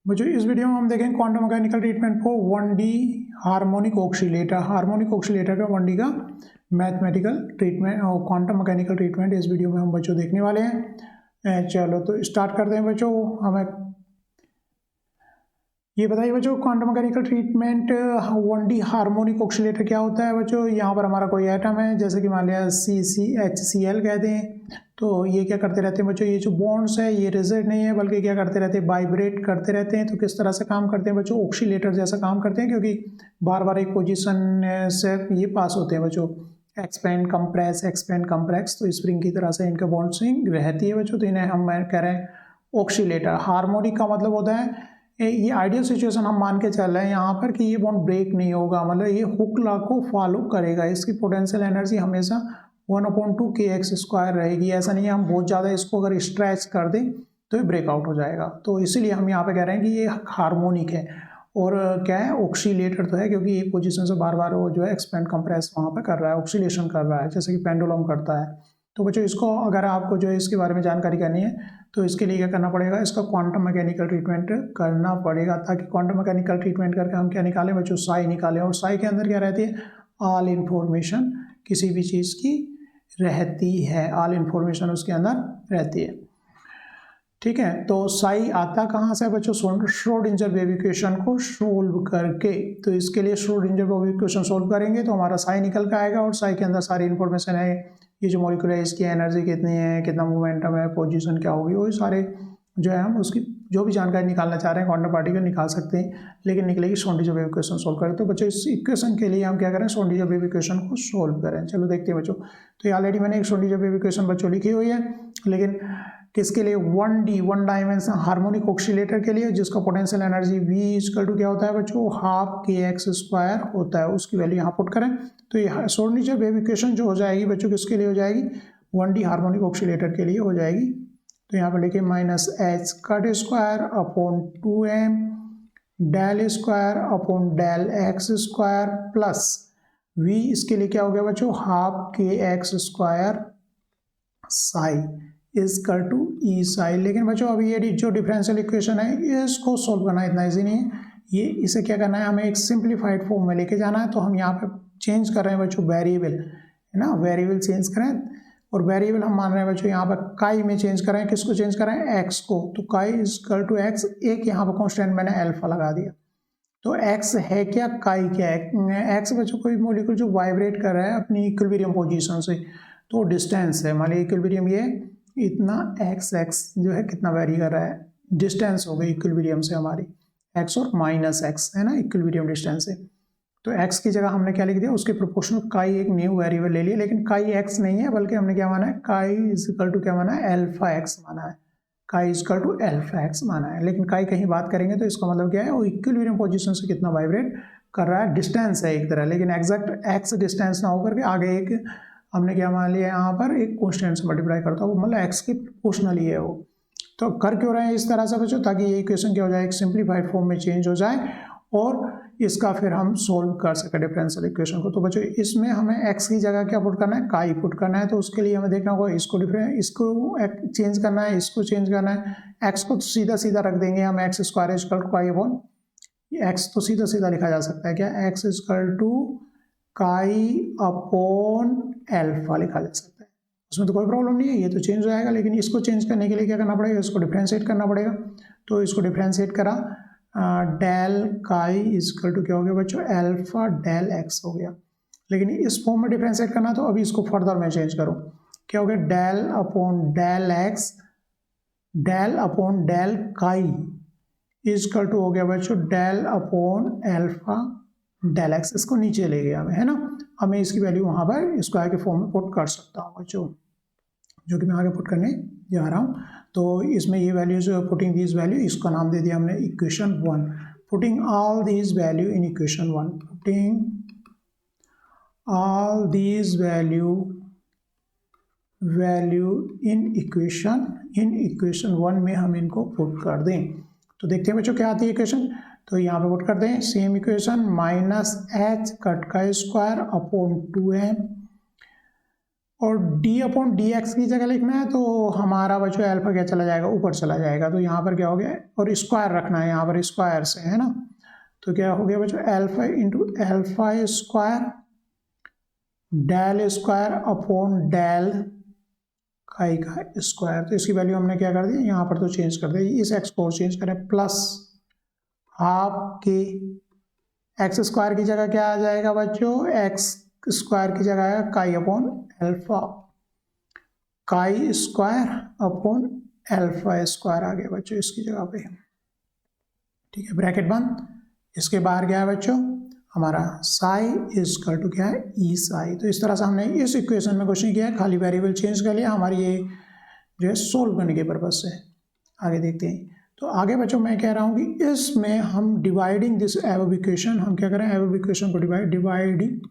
बच्चों इस वीडियो में हम देखेंगे quantum mechanical treatment for 1D harmonic oscillator. Harmonic oscillator का 1D का मैथमेटिकल ट्रीटमेंट और क्वांटम मैकेनिकल ट्रीटमेंट इस वीडियो में हम बच्चों देखने वाले हैं। चलो तो स्टार्ट करते हैं बच्चों। हमें ये बताइए बच्चों quantum mechanical treatment 1D harmonic oscillator क्या होता है बच्चों। यहाँ पर हमारा कोई एटम है, जैसे कि मान लिया CCHCl कहते हैं। तो ये क्या करते रहते हैं बच्चों, ये जो बॉन्ड्स है ये रिजिड नहीं है बल्कि क्या करते रहते हैं, वाइब्रेट करते रहते हैं। तो किस तरह से काम करते हैं बच्चों, ऑक्सीलेटर जैसा काम करते हैं, क्योंकि बार बार एक पोजीशन से ये पास होते हैं बच्चों। एक्सपेंड कंप्रेस, तो स्प्रिंग की तरह से इनका बॉन्डिंग रहती है बच्चों। तो इन्हें हम कह रहे हैं ऑक्सीलेटर। हार्मोनिक का मतलब होता है ये आइडियल सिचुएशन हम मान के चल रहे हैं यहाँ पर कि ये बॉन्ड ब्रेक नहीं होगा, मतलब ये हुक लॉ को फॉलो करेगा। इसकी पोटेंशियल एनर्जी हमेशा 1/2 kx² रहेगी। ऐसा नहीं है हम बहुत ज़्यादा इसको अगर स्ट्रेच कर दें तो ये ब्रेकआउट हो जाएगा। तो इसीलिए हम यहाँ पे कह रहे हैं कि ये हार्मोनिक है। और क्या है, ऑक्सीलेटर तो है क्योंकि एक पोजीशन से बार बार वो जो है एक्सपेंड कंप्रेस वहाँ पे कर रहा है, ऑक्सीलेशन कर रहा है, जैसे कि पेंडुलम करता है। तो बच्चों इसको अगर आपको जो है इसके बारे में जानकारी करनी है तो इसके लिए क्या करना पड़ेगा, इसका क्वांटम मैकेनिकल ट्रीटमेंट करना पड़ेगा, ताकि क्वांटम मैकेनिकल ट्रीटमेंट करके हम क्या निकालें बच्चों, साई निकालें। और साई के अंदर क्या रहती है, ऑल इन्फॉर्मेशन किसी भी चीज़ की रहती है, ऑल इन्फॉर्मेशन उसके अंदर रहती है। ठीक है, तो साई आता कहाँ से बच्चों, श्रोडिंगर वेव इक्वेशन को सोल्व करके। तो इसके लिए श्रोडिंगर वेव इक्वेशन सोल्व करेंगे तो हमारा साई निकल के आएगा। और साई के अंदर सारी इन्फॉर्मेशन है, ये जो मॉलिक्यूल है इसकी एनर्जी कितनी है, कितना मोमेंटम है, पोजीशन क्या होगी, वो सारे जो है हम उसकी जो भी जानकारी निकालना चाह रहे हैं क्वांटम पार्टिकल निकाल सकते हैं, लेकिन निकलेगी श्रोडिंगर वेव इक्वेशन सोल्व करें। तो बच्चों इस इक्वेशन के लिए हम क्या करें, श्रोडिंगर वेव इक्वेशन को सोल्व करें। चलो देखते हैं बच्चों। तो ये ऑलरेडी मैंने एक श्रोडिंगर वेव इक्वेशन बच्चों लिखी हुई है, लेकिन किसके लिए, 1D 1 डायमेंशन हार्मोनिक ऑक्सीलेटर के लिए, जिसका पोटेंशियल एनर्जी V क्या होता है बच्चों, 12 kx² होता है। उसकी वैल्यू यहाँ पुट करें तो ये श्रोडिंगर वेव इक्वेशन जो हो जाएगी बच्चों किसके लिए हो जाएगी, 1D हार्मोनिक ऑक्सीलेटर के लिए हो जाएगी। तो यहाँ पर लिखिए -h²/2m del² प्लस V इसके लिए क्या हो गया बच्चों, 12 kx² साई E साई। लेकिन बच्चों अभी ये जो डिफरेंशियल इक्वेशन है इसको सोल्व करना इतना ईजी नहीं है। ये इसे क्या करना है, हमें एक सिंप्लीफाइड फॉर्म में लेके जाना है। तो हम यहाँ पे चेंज कर रहे हैं बच्चों वेरिएबल, है ना, वेरिएबल चेंज करें। और वेरिएबल हम मान रहे हैं बच्चों यहाँ पर काई में चेंज करें, किसको चेंज करें, एक्स को। तो काई x, एक यहाँ पर कॉन्स्टेंट मैंने अल्फा लगा दिया। तो x है क्या, काई क्या है, x बच्चों कोई मॉलिक्यूल जो वाइब्रेट कर रहा है अपनी इक्विलिब्रियम पोजीशन से, तो डिस्टेंस है, मान लीजिए इक्विलिब्रियम ये इतना x जो है कितना वेरी कर रहा है, डिस्टेंस हो गई इक्विलिब्रियम से हमारी x और -x है ना, इक्विलिब्रियम डिस्टेंस है। तो x की जगह हमने क्या लिख दिया, उसके प्रोपोर्शनल काई एक न्यू वेरिएबल ले लिया, लेकिन काई x नहीं है बल्कि हमने क्या माना है, काई क्या माना है, अल्फा x माना है, काई अल्फा x माना है। लेकिन काई कहीं बात करेंगे तो इसका मतलब क्या है, वो इक्विलिब्रियम पोजीशन से कितना वाइब्रेट कर रहा है, डिस्टेंस है एक तरह, लेकिन एग्जैक्ट x डिस्टेंस ना होकर के आगे एक हमने क्या मान लिया यहाँ पर एक कॉन्स्टेंट से मल्टीप्लाई करता है, वो मतलब x के प्रोपोर्शनल ही है वो। तो कर क्यों रहे हैं इस तरह से बच्चों, ताकि ये इक्वेशन क्या हो जाए, एक सिंप्लीफाइड फॉर्म में चेंज हो जाए और इसका फिर हम सोल्व कर सकें डिफरेंशियल इक्वेशन को। तो बच्चों इसमें हमें x की जगह क्या पुट करना है, काई पुट करना है। तो उसके लिए हमें देखना होगा इसको चेंज करना है, इसको चेंज करना है। x को सीधा सीधा रख देंगे हम, x² x तो सीधा सीधा लिखा जा सकता है क्या, x काई अपॉन अल्फा लिखा जा सकता है, उसमें तो कोई प्रॉब्लम नहीं है, ये तो चेंज हो जाएगा। लेकिन इसको चेंज करने के लिए क्या करना पड़ेगा, इसको डिफ्रेंशिएट करना पड़ेगा। तो इसको डिफ्रेंशिएट करा, डेल काई क्या हो गया बच्चों, अल्फा डेल x हो गया। लेकिन इस फॉर्म में डिफ्रेंशिएट करना, तो अभी इसको फर्दर मैं चेंज करूँ, क्या हो गया, del upon del x del upon del chi हो गया बच्चों del upon alpha del x। इसको नीचे ले गया हमें, है ना। अब मैं इसकी वैल्यू वहाँ पर स्क्वायर के फॉर्म में पुट कर सकता हूँ बच्चों, जो कि मैं आगे पुट करने जा रहा हूँ। तो इसमें ये वैल्यूज, पुटिंग दीज वैल्यू, इसका नाम दे दिया हमने equation 1। Putting all these value in equation 1, putting all these value in equation 1 में हम इनको पुट कर दें। तो देखते हैं बच्चों क्या आती है इक्वेशन। तो यहाँ पे पुट करते हैं same equation, -h² upon 2m और डी अपॉन डी एक्स की जगह लिखना है तो हमारा बच्चों अल्फा क्या चला जाएगा, ऊपर चला जाएगा, तो यहाँ पर क्या हो गया, और स्क्वायर रखना है यहाँ पर, स्क्वायर से है ना, तो क्या हो गया बच्चों alpha into alpha square del square upon del chi का स्क्वायर। तो इसकी वैल्यू हमने क्या कर दी यहाँ पर, तो चेंज कर दी, इस एक्स को चेंज करें, प्लस हाफ के एक्स स्क्वायर की जगह क्या आ जाएगा बच्चों, एक्स स्क्वायर की जगह है chi upon alpha, chi square upon alpha square आ गया बच्चों इसकी जगह पे, ठीक है, ब्रैकेट बंद। इसके बाहर क्या है बच्चों हमारा साई इज इक्वल टू क्या है, ई साई। तो इस तरह से हमने इस इक्वेशन में क्वेश्चन किया है, खाली वेरिएबल चेंज कर लिया, हमारी ये जो है सोल्व करने के पर्पज से। आगे देखते हैं, तो आगे बच्चों मैं कह रहा हूँ कि इसमें हम डिवाइडिंग दिस एबव इक्वेशन, हम क्या करें एबव इक्वेशन को डिवाइडिंग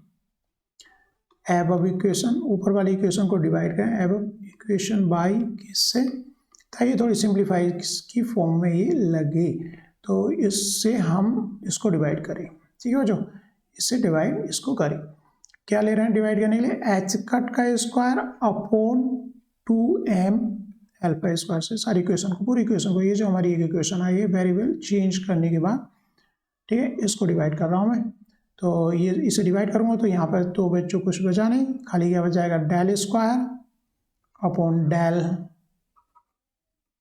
एबव इक्वेशन, ऊपर वाली इक्वेशन को डिवाइड करें एबव इक्वेशन बाई किससे, ताकि थोड़ी सिंप्लीफाई की फॉर्म में ये लगे, तो इससे हम इसको डिवाइड करें, ठीक है बच्चों, इससे डिवाइड इसको करें। क्या ले रहे हैं डिवाइड करने के लिए, एच कट का square upon 2m alpha square से सारी इक्वेशन को, पूरी इक्वेशन को, ये जो हमारी एक इक्वेशन आई है वेरिएबल चेंज करने के बाद, ठीक है, इसको डिवाइड कर रहा हूँ मैं। तो ये इसे डिवाइड करूँगा तो यहाँ पर तो बच्चों कुछ बचा नहीं, खाली क्या बच जाएगा del square upon del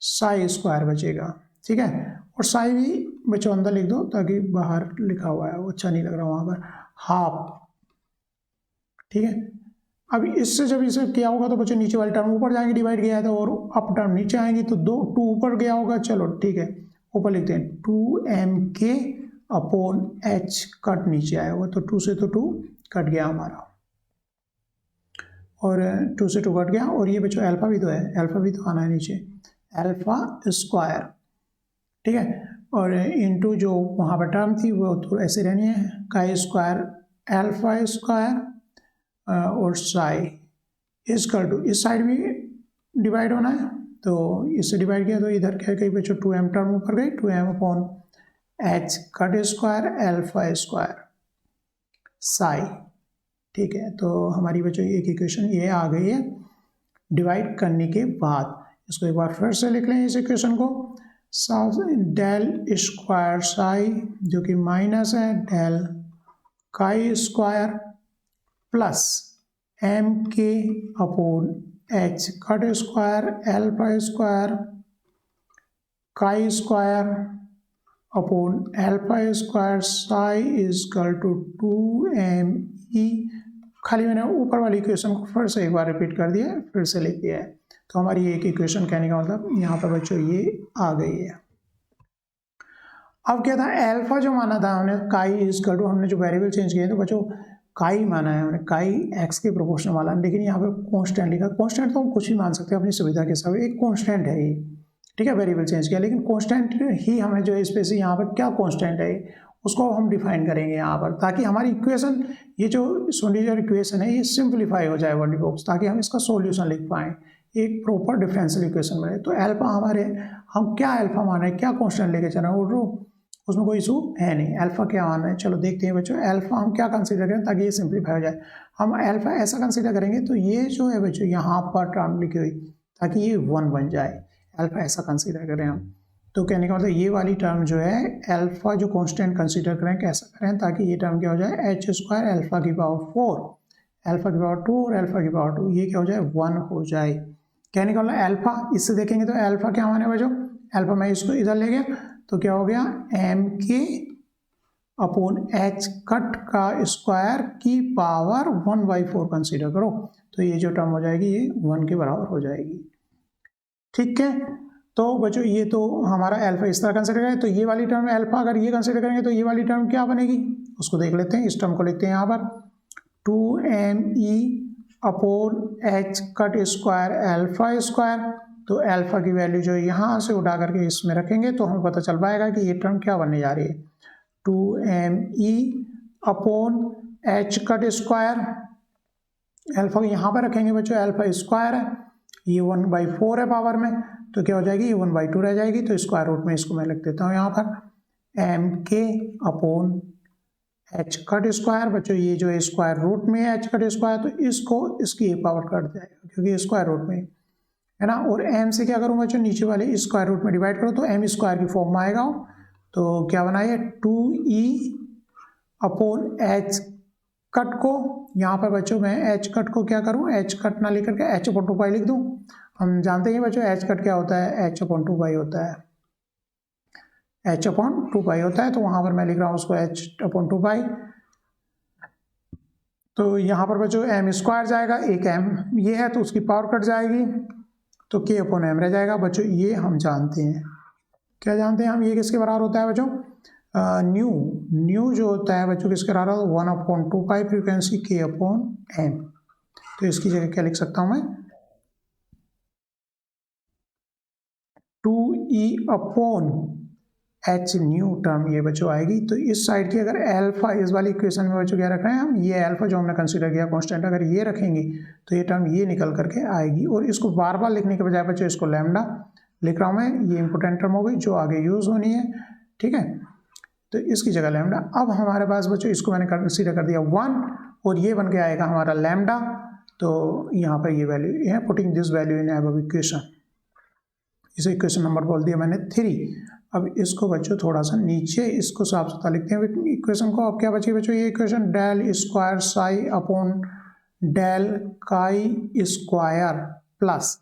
psi square बचेगा, ठीक है, और साई भी बच्चों अंदर लिख दो ताकि बाहर लिखा हुआ है वो अच्छा नहीं लग रहा वहाँ पर, हाफ, ठीक है। अब इससे जब इसे क्या होगा तो बच्चों नीचे वाली टर्म ऊपर जाएंगे, डिवाइड किया है तो, और अप टर्म नीचे आएंगी तो 2 ऊपर गया होगा, चलो ठीक है, ऊपर लिखते हैं 2mk अपॉन h कट नीचे आया होगा, तो 2 से तो 2 कट गया हमारा, और 2 से 2 कट गया, और ये बच्चों अल्फा भी तो है, अल्फा भी तो आना है नीचे, अल्फा स्क्वायर, ठीक है, और इनटू जो वहाँ पर टर्म थी वो तो ऐसे रहनी है, काई स्क्वायर अल्फा स्क्वायर और साई इजकल टू, इस साइड भी डिवाइड होना है, तो इससे डिवाइड किया तो इधर क्या कहीं बच्चों 2m टर्म ऊपर गई, 2m upon h cut square alpha square Sai, ठीक है। तो हमारी बच्चों एक इक्वेशन ये आ गई है डिवाइड करने के बाद। इसको एक बार फिर से लिख लें इस इक्वेशन को, डेल स्क्वायर साई जो कि माइनस है del chi square plus m k upon h cut square alpha square chi square upon alpha square psi is equal to 2me, खाली मैंने ऊपर वाली इक्वेशन को फिर से एक बार रिपीट कर दिया, फिर से लिख दिया है, तो हमारी एक इक्वेशन कहने का मतलब यहाँ पर बच्चों ये आ गई है। अब क्या था, अल्फा जो माना था हमने काई इज इक्वल टू, हमने जो वेरिएबल चेंज किए तो बच्चों काई माना है हमने, काई एक्स के प्रोपोर्शनल वाला, लेकिन यहाँ पे कांस्टेंट लिखा, कांस्टेंट तो हम कुछ भी मान सकते हैं अपनी सुविधा के हिसाब से, एक कांस्टेंट है ये, ठीक है, वेरिएबल चेंज किया, लेकिन कांस्टेंट ही हमें जो स्पेशली यहाँ पर क्या कांस्टेंट है उसको हम डिफाइन करेंगे यहाँ पर, ताकि हमारी इक्वेशन ये जो सोल्यूशन इक्वेशन है ये सिंप्लीफाई हो जाए वर्ड बॉक्स, ताकि हम इसका सोल्यूशन लिख पाएँ, एक प्रॉपर डिफरेंशियल इक्वेशन बने। तो अल्फा हमारे, हम क्या अल्फा माना है, क्या कांस्टेंट लेके चल रहे हैं, उसमें कोई इशू है नहीं, अल्फा क्या माना है, चलो देखते हैं बच्चों अल्फा हम क्या कंसीडर करें ताकि ये सिंप्लीफाई हो जाए। हम अल्फा ऐसा कंसीडर करेंगे तो ये जो है बच्चों यहाँ पर टर्म लिखी हुई ताकि ये 1 बन जाए, अल्फा ऐसा कंसीडर करें हम, तो कहने का मतलब ये वाली टर्म जो है अल्फा जो कांस्टेंट कंसीडर करें, कैसा करें ताकि ये टर्म क्या हो जाए, एच स्क्वायर अल्फा की पावर 4 अल्फा की पावर 2 और अल्फा की पावर 2 ये क्या हो जाए 1 हो जाए। कहने का मतलब अल्फा, इससे देखेंगे तो अल्फा क्या माने बच्चों, अल्फा मैं इसको इधर ले गया तो क्या हो गया M k upon h cut का स्क्वायर की पावर 1/4 कंसीडर करो, तो ये जो टर्म हो जाएगी ये 1 के बराबर हो जाएगी, ठीक है। तो बच्चों ये तो हमारा अल्फा इस तरह कंसीडर करें, तो ये वाली टर्म अल्फा अगर ये कंसीडर करेंगे तो ये वाली टर्म क्या बनेगी उसको देख लेते हैं। इस टर्म को लिखते हैं यहाँ पर 2me upon h cut square alpha square, तो अल्फा की वैल्यू जो यहाँ से उठा करके इसमें रखेंगे तो हमें पता चल पाएगा कि ये टर्म क्या बनने जा रही है, 2me upon h cut square, alpha को यहाँ पर रखेंगे बच्चों, अल्फा स्क्वायर है, ये 1/4 है पावर में, तो क्या हो जाएगी ये 1/2 रह जाएगी, तो स्क्वायर रूट में इसको मैं लिख देता हूँ यहाँ पर M k upon h cut square, बच्चों ये जो स्क्वायर रूट में है एच कट स्क्वायर, तो इसको इसकी एक पावर कट जाएगा क्योंकि स्क्वायर रूट में है ना। और एम से क्या करूँ बच्चों, नीचे वाले स्क्वायर रूट में डिवाइड करो तो एम स्क्वायर की फॉर्म में आएगा। तो क्या बनाइए 2e अपॉन एच कट को, यहाँ पर बच्चों मैं एच कट को क्या करूँ, एच कट ना लेकर के एच अपॉन 2 पाई लिख दूँ। हम जानते हैं बच्चों एच कट क्या होता है, एच अपॉन 2 पाई होता है, एच अपॉन 2 पाई होता है। तो वहाँ पर मैं लिख रहा हूँ उसको एच अपॉन 2 पाई। तो यहाँ पर बच्चों एम स्क्वायर जाएगा, एक एम ये है तो उसकी पावर कट जाएगी, तो के अपॉन एम रह जाएगा। बच्चों ये हम जानते हैं, क्या जानते हैं हम, ये किसके बराबर होता है बच्चों, न्यू जो होता है बच्चों किसके बराबर, 1/2 पाई फ्रीक्वेंसी के अपॉन एम। तो इसकी जगह क्या लिख सकता हूँ मैं, 2e upon H new term ये बच्चों आएगी। तो इस साइड की अगर एल्फा, इस वाली इक्वेशन में बच्चों क्या रख रहे हैं हम, ये एल्फा जो हमने कंसीडर किया कांस्टेंट, अगर ये रखेंगे तो ये टर्म ये निकल करके आएगी। और इसको बार बार लिखने के बजाय बच्चों इसको लैम्डा लिख रहा हूँ मैं, ये इंपोर्टेंट टर्म हो गई जो आगे यूज होनी है, ठीक है। तो इसकी जगह लैम्डा। अब हमारे पास बच्चों इसको मैंने कंसीडर कर दिया 1 और ये बन के आएगा हमारा लैम्डा। तो यहाँ पर ये वैल्यू है, putting this value in above equation, इसे इक्वेशन नंबर बोल दिया मैंने 3। अब इसको बच्चों थोड़ा सा नीचे इसको साफ सुथरा लिखते हैं इक्वेशन को। अब क्या बची बच्चों, ये equation del square psi upon del chi square plus,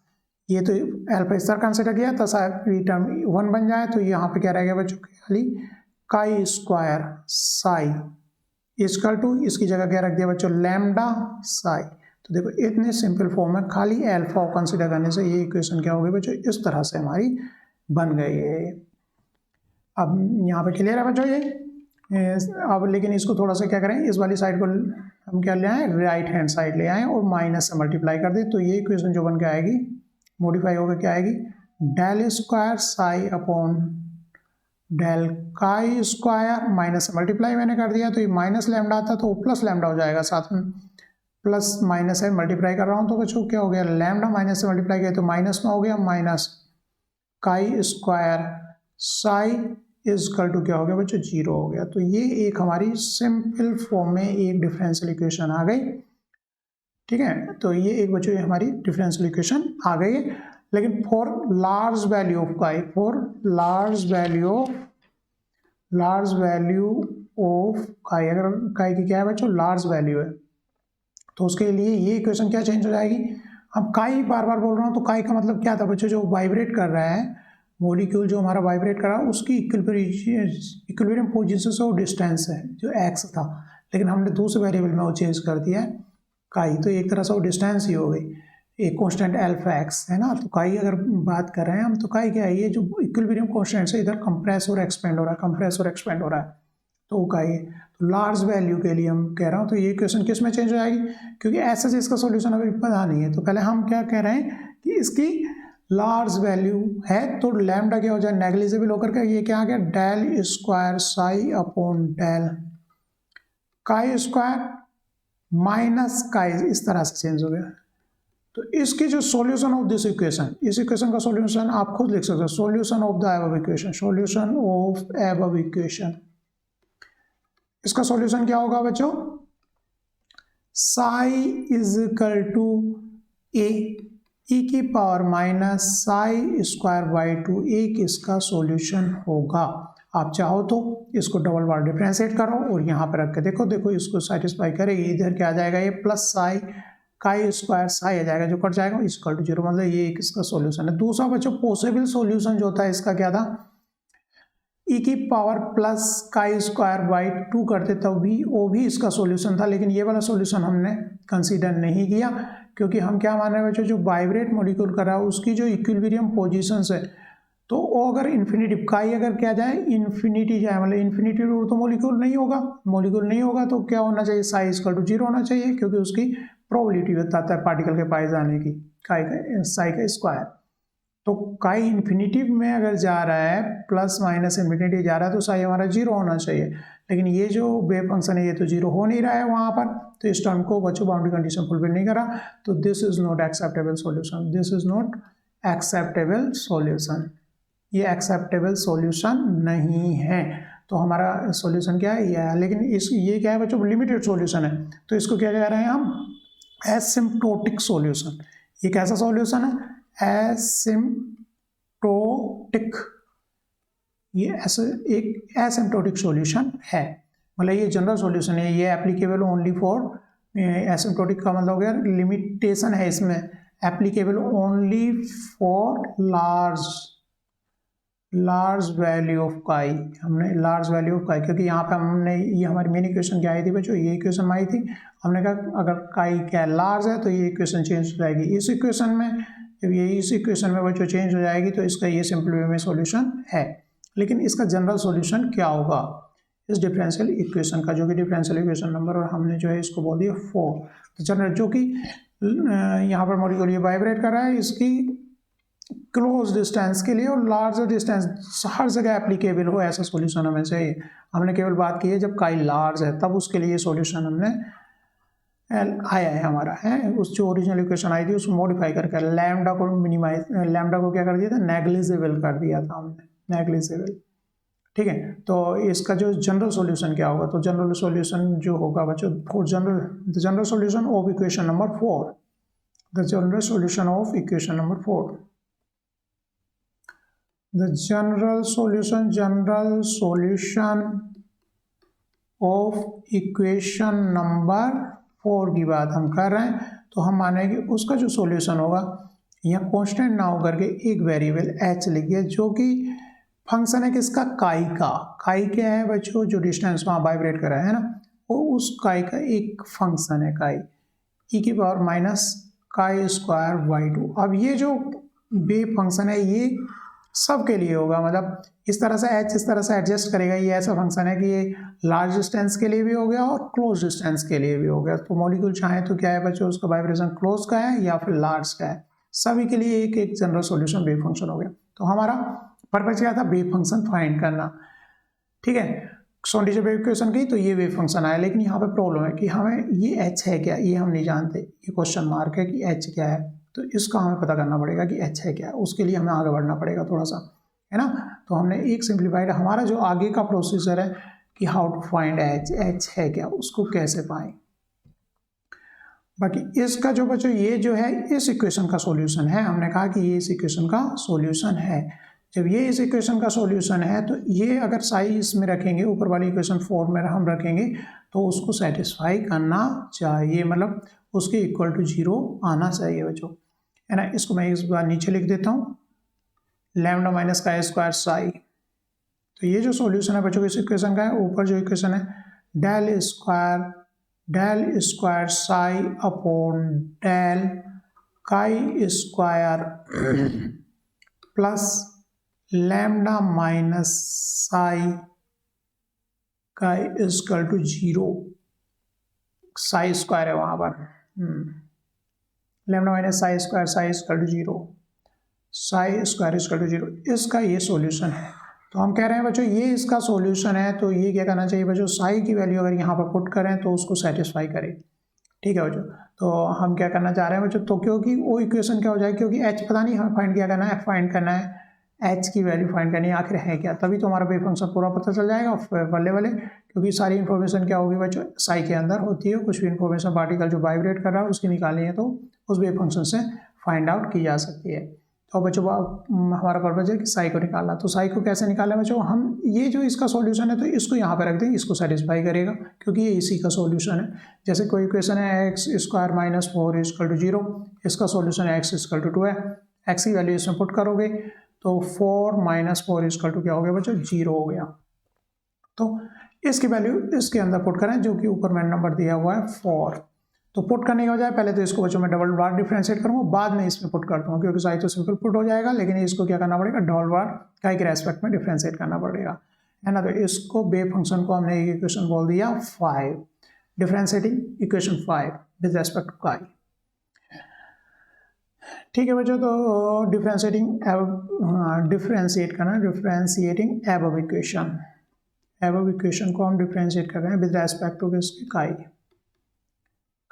ये तो अल्फा इस तरह कंसिडर किया तो ये टर्म 1 बन जाए। तो यहाँ पे क्या रहेगा बच्चों, खाली काई स्क्वायर साई इक्वल टू, इसकी जगह क्या रख दिया बच्चों, लैम्डा साई। तो देखो इतने सिंपल फॉर्म है, खाली अल्फा को कंसिडर करने से ये इक्वेशन क्या हो गई बच्चों, इस तरह से हमारी बन गई है। अब यहाँ पे क्लियर है बच्चों ये। अब लेकिन इसको थोड़ा सा क्या करें, इस वाली साइड को हम क्या ले आए, राइट हैंड साइड ले आए और माइनस से मल्टीप्लाई कर दें। तो ये इक्वेशन जो बन के आएगी, मॉडिफाई होकर क्या आएगी, del square psi upon del chi square, minus से मल्टीप्लाई मैंने कर दिया तो ये माइनस लैम्डा आता तो प्लस लैम्डा हो जाएगा, साथ में प्लस माइनस है मल्टीप्लाई कर रहा हूँ। तो बच्चों क्या हो गया, लैम्डा माइनस से मल्टीप्लाई किया तो माइनस में हो गया, minus chi square Sai is equal to क्या हो गया बच्चों, 0 हो गया। तो ये एक हमारी सिंपल फॉर्म में एक डिफरेंशियल इक्वेशन आ गई, ठीक है। तो ये एक बच्चों ये हमारी डिफरेंशियल इक्वेशन आ गई है। लेकिन फॉर लार्ज वैल्यू ऑफ काई, फॉर लार्ज वैल्यू ऑफ काई, अगर काई की क्या है बच्चों, लार्ज वैल्यू है, तो उसके लिए ये इक्वेशन क्या चेंज हो जाएगी। अब काई बार बार बोल रहा हूँ, तो काई का मतलब क्या था बच्चों, जो वाइब्रेट कर रहा है मॉलिक्यूल, जो हमारा वाइब्रेट कर रहा है उसकी इक्विलिब्रियम पोजीशन से वो डिस्टेंस है जो एक्स था, लेकिन हमने दूसरे वेरिएबल में वो चेंज कर दिया है काई, तो एक तरह से वो डिस्टेंस ही हो गई, एक कांस्टेंट अल्फा एक्स है ना। तो काई अगर बात कर रहे हैं हम, तो काई क्या है, ये जो इक्विलिब्रियम कांस्टेंट से इधर कंप्रेस और एक्सपेंड हो रहा है, कंप्रेस और एक्सपेंड हो रहा है, तो वो काई है। तो लार्ज वैल्यू के लिए हम कह रहा हूँ, तो ये इक्वेशन किस में चेंज हो जाएगी, क्योंकि ऐसे इसका सॉल्यूशन अभी पता नहीं है। तो पहले हम क्या कह रहे हैं कि इसकी लार्ज वैल्यू है, तो लैम्डा क्या हो जाए, नेग्लिजिबल होकर के ये क्या आ गया, del square psi upon del chi square minus chi, इस तरह से चेंज हो गया। तो इसकी जो सॉल्यूशन ऑफ दिस इक्वेशन, इस इक्वेशन का सॉल्यूशन आप खुद लिख सकते हो, solution of the above equation, solution of above equation, इसका सॉल्यूशन क्या होगा बच्चों, साई इज इक्वल टू ए की power minus psi square by 2 एक इसका सॉल्यूशन होगा। आप चाहो तो इसको डबल बार डिफरेंशिएट करो और यहाँ पर रख के देखो, देखो इसको सेटिस्फाई करेगी, इधर क्या आ जाएगा, ये प्लस साई काई स्क्वायर साई आ जाएगा, जो कट जाएगा इक्वल टू 0, मतलब ये एक इसका सॉल्यूशन है। दूसरा बच्चों पॉसिबल सॉल्यूशन जो होता है इसका क्या था, ई की power plus chi square by 2 करते तब भी वो भी इसका सॉल्यूशन था, लेकिन ये वाला सॉल्यूशन हमने कंसीडर नहीं किया, क्योंकि हम क्या मान रहे हैं बच्चों, जो वाइब्रेट मॉलिक्यूल कर रहा है उसकी जो इक्विलिब्रियम पोजीशंस है, तो वो अगर इन्फिनिटी काई अगर क्या जाए, इन्फिनिटी जाए, मतलब इन्फिनिटी तो मॉलिक्यूल नहीं होगा, मॉलिक्यूल नहीं होगा तो क्या होना चाहिए, साई इक्वल टू 0 होना चाहिए, क्योंकि उसकी प्रोबेबिलिटी बताता है पार्टिकल के पाए जाने की, काई का साई का स्क्वायर। तो काई इन्फिनिटी में अगर जा रहा है, प्लस माइनस इन्फिनिटी जा रहा है, तो साई हमारा 0 होना चाहिए, लेकिन ये जो वेव फंक्शन है ये तो 0 हो नहीं रहा है वहाँ पर, तो इस टर्म को बच्चों बाउंड्री कंडीशन फुलफिल नहीं करा, तो this is not acceptable solution, this is not acceptable solution, ये एक्सेप्टेबल सॉल्यूशन नहीं है। तो हमारा सॉल्यूशन क्या है, ये है। लेकिन ये क्या है बच्चों, लिमिटेड सॉल्यूशन है, तो इसको क्या कह रहे हैं हम, एसिम्प्टोटिक सॉल्यूशन। ये कैसा सॉल्यूशन है, एसिम्प्टोटिक, ये एक एसिम्प्टोटिक सॉल्यूशन है, मतलब ये जनरल सॉल्यूशन है, ये एप्लीकेबल ओनली फॉर, एसिम्प्टोटिक का मतलब हो गया लिमिटेशन है इसमें, applicable only for large value of काई। हमने लार्ज वैल्यू ऑफ काई, क्योंकि यहाँ पे हमने, ये हमारी मेन इक्वेशन क्या आई थी बच्चों, ये इक्वेशन में आई थी, हमने कहा अगर काई क्या लार्ज है तो ये इक्वेशन चेंज हो जाएगी इस इक्वेशन में, जब ये इस इक्वेशन में बच्चों चेंज हो जाएगी तो इसका ये सिंपल वे में सॉल्यूशन है। लेकिन इसका जनरल सॉल्यूशन क्या होगा इस डिफरेंशियल इक्वेशन का, जो कि डिफरेंशियल इक्वेशन नंबर, और हमने जो है इसको बोल दिया 4। तो जनरल, जो कि यहाँ पर मॉलिक्यूल ये वाइब्रेट कर रहा है, इसकी क्लोज डिस्टेंस के लिए और लार्जर डिस्टेंस हर जगह एप्लीकेबल हो, ऐसा सॉल्यूशन हमें चाहिए। हमने केवल बात की है जब काई लार्ज है तब उसके लिए सॉल्यूशन हमने आया है हमारा, है उस जो ओरिजिनल इक्वेशन आई थी उसको मॉडिफाई करके लैम्डा को मिनिमाइज, लैम्डा को क्या कर दिया था, नेग्लिजिबल कर दिया था हमने, नेग्लिजिबल। ठीक है, तो इसका जो जनरल सॉल्यूशन क्या होगा, तो जनरल सॉल्यूशन जो होगा बच्चों, the general solution of equation number 4, the general solution of equation number 4, the general solution of equation number 4 की बात हम कर रहे हैं, तो हम मानेंगे उसका जो सॉल्यूशन होगा, यहाँ कांस्टेंट ना होकर के एक वेरिएबल h लिखिए, जो कि फंक्शन है किसका, काई का। काई क्या है बच्चों, जो डिस्टेंस वहाँ वाइब्रेट कर रहा है ना, वो उस काई का एक फंक्शन है, काई e की power minus chi square y2। अब ये जो वेव फंक्शन है ये सबके लिए होगा, मतलब इस तरह से h इस तरह से एडजस्ट करेगा, ये ऐसा फंक्शन है कि ये लार्ज डिस्टेंस के लिए भी हो गया और क्लोज डिस्टेंस के लिए भी हो गया। तो मॉलिक्यूल चाहे तो क्या है बच्चों, उसका वाइब्रेशन क्लोज का है या फिर लार्ज का है, सभी के लिए एक एक जनरल सॉल्यूशन वेव फंक्शन हो गया। तो हमारा पर्पज क्या था, वेव फंक्शन फाइंड करना। ठीक है, श्रोडिंगर वेव इक्वेशन की तो ये वेव फंक्शन आया, लेकिन यहाँ पे प्रॉब्लम है कि हमें ये h है क्या, ये हम नहीं जानते, ये क्वेश्चन मार्क है कि h क्या है, तो इसका हमें पता करना पड़ेगा कि h है क्या, उसके लिए हमें आगे बढ़ना पड़ेगा थोड़ा सा, है ना। तो हमने एक सिंप्लीफाइड, हमारा जो आगे का प्रोसीजर है कि हाउ टू फाइंड h है क्या, उसको कैसे पाएं। बाकी इसका जो बच्चों ये जो है इस इक्वेशन का सॉल्यूशन है, हमने कहा कि ये इस इक्वेशन का सॉल्यूशन है। जब ये इस इक्वेशन का सॉल्यूशन है तो ये अगर साई इसमें रखेंगे, ऊपर वाली इक्वेशन 4 में हम रखेंगे, तो उसको सेटिस्फाई करना चाहिए, मतलब उसके इक्वल टू 0 आना चाहिए बच्चों, है ना। इसको मैं इस बार नीचे लिख देता हूँ, लैम्डा माइनस का स्क्वायर साई। तो ये जो सॉल्यूशन है बच्चों इस इक्वेशन का है, ऊपर जो इक्वेशन है del square psi upon del chi square plus lambda minus psi chi equal to 0, psi square है वहां पर, lambda minus psi square psi equal to 0, psi square equal to 0, इसका ये सॉल्यूशन है। तो हम कह रहे हैं बच्चों ये इसका सॉल्यूशन है, तो ये क्या करना चाहिए बच्चों, साई की वैल्यू अगर यहाँ पर पुट करें तो उसको सेटिस्फाई करे। ठीक है बच्चों, तो हम क्या करना चाह रहे हैं बच्चों, तो क्योंकि वो इक्वेशन क्या हो जाएगी, क्योंकि h पता नहीं हमें फाइंड क्या करना है, फाइंड करना है h की वैल्यू फाइंड करनी है आखिर है क्या, तभी तो हमारा वेव फंक्शन पूरा पता चल जाएगा बल्ले बल्ले। क्योंकि सारी इन्फॉर्मेशन क्या होगी बच्चों, साई के अंदर होती है, कुछ भी इन्फॉर्मेशन पार्टिकल जो वाइब्रेट कर रहा है उसकी निकालनी है तो उस वेव फंक्शन से फाइंड आउट की जा सकती है। तो बच्चों हमारा पर्पज है कि साई को निकालना, तो साई को कैसे निकालें बच्चों, हम ये जो इसका सॉल्यूशन है तो इसको यहाँ पे रख दें, इसको सेटिस्फाई करेगा क्योंकि ये इसी का सॉल्यूशन है। जैसे कोई इक्वेशन है x square minus 4 equal to 0, इसका सॉल्यूशन है एक्स इक्वल टू 2 है, एक्स की वैल्यू इसमें पुट करोगे तो 4 माइनस 4 इक्वल टू क्या हो गया बच्चों, 0 हो गया। तो इसकी वैल्यू इसके अंदर पुट करें, जो कि ऊपर मैंने नंबर दिया हुआ है 4। तो पुट करने के बजाय पहले तो इसको बच्चों में डबल बार डिफरेंशिएट करूँगा, बाद में इसमें पुट करता हूँ, क्योंकि साई तो सिंपल पुट हो जाएगा, लेकिन इसको क्या करना पड़ेगा, डबल बार काई के रेस्पेक्ट में डिफरेंशिएट करना पड़ेगा, है ना। तो इसको वेव फंक्शन को हमने एक इक्वेशन बोल दिया 5, differentiating equation 5 with respect to chi. ठीक है बच्चों, तो डिफरेंशिएटिंग एबव इक्वेशन को हम डिफरेंशिएट कर रहे हैं विद रेस्पेक्ट टू काई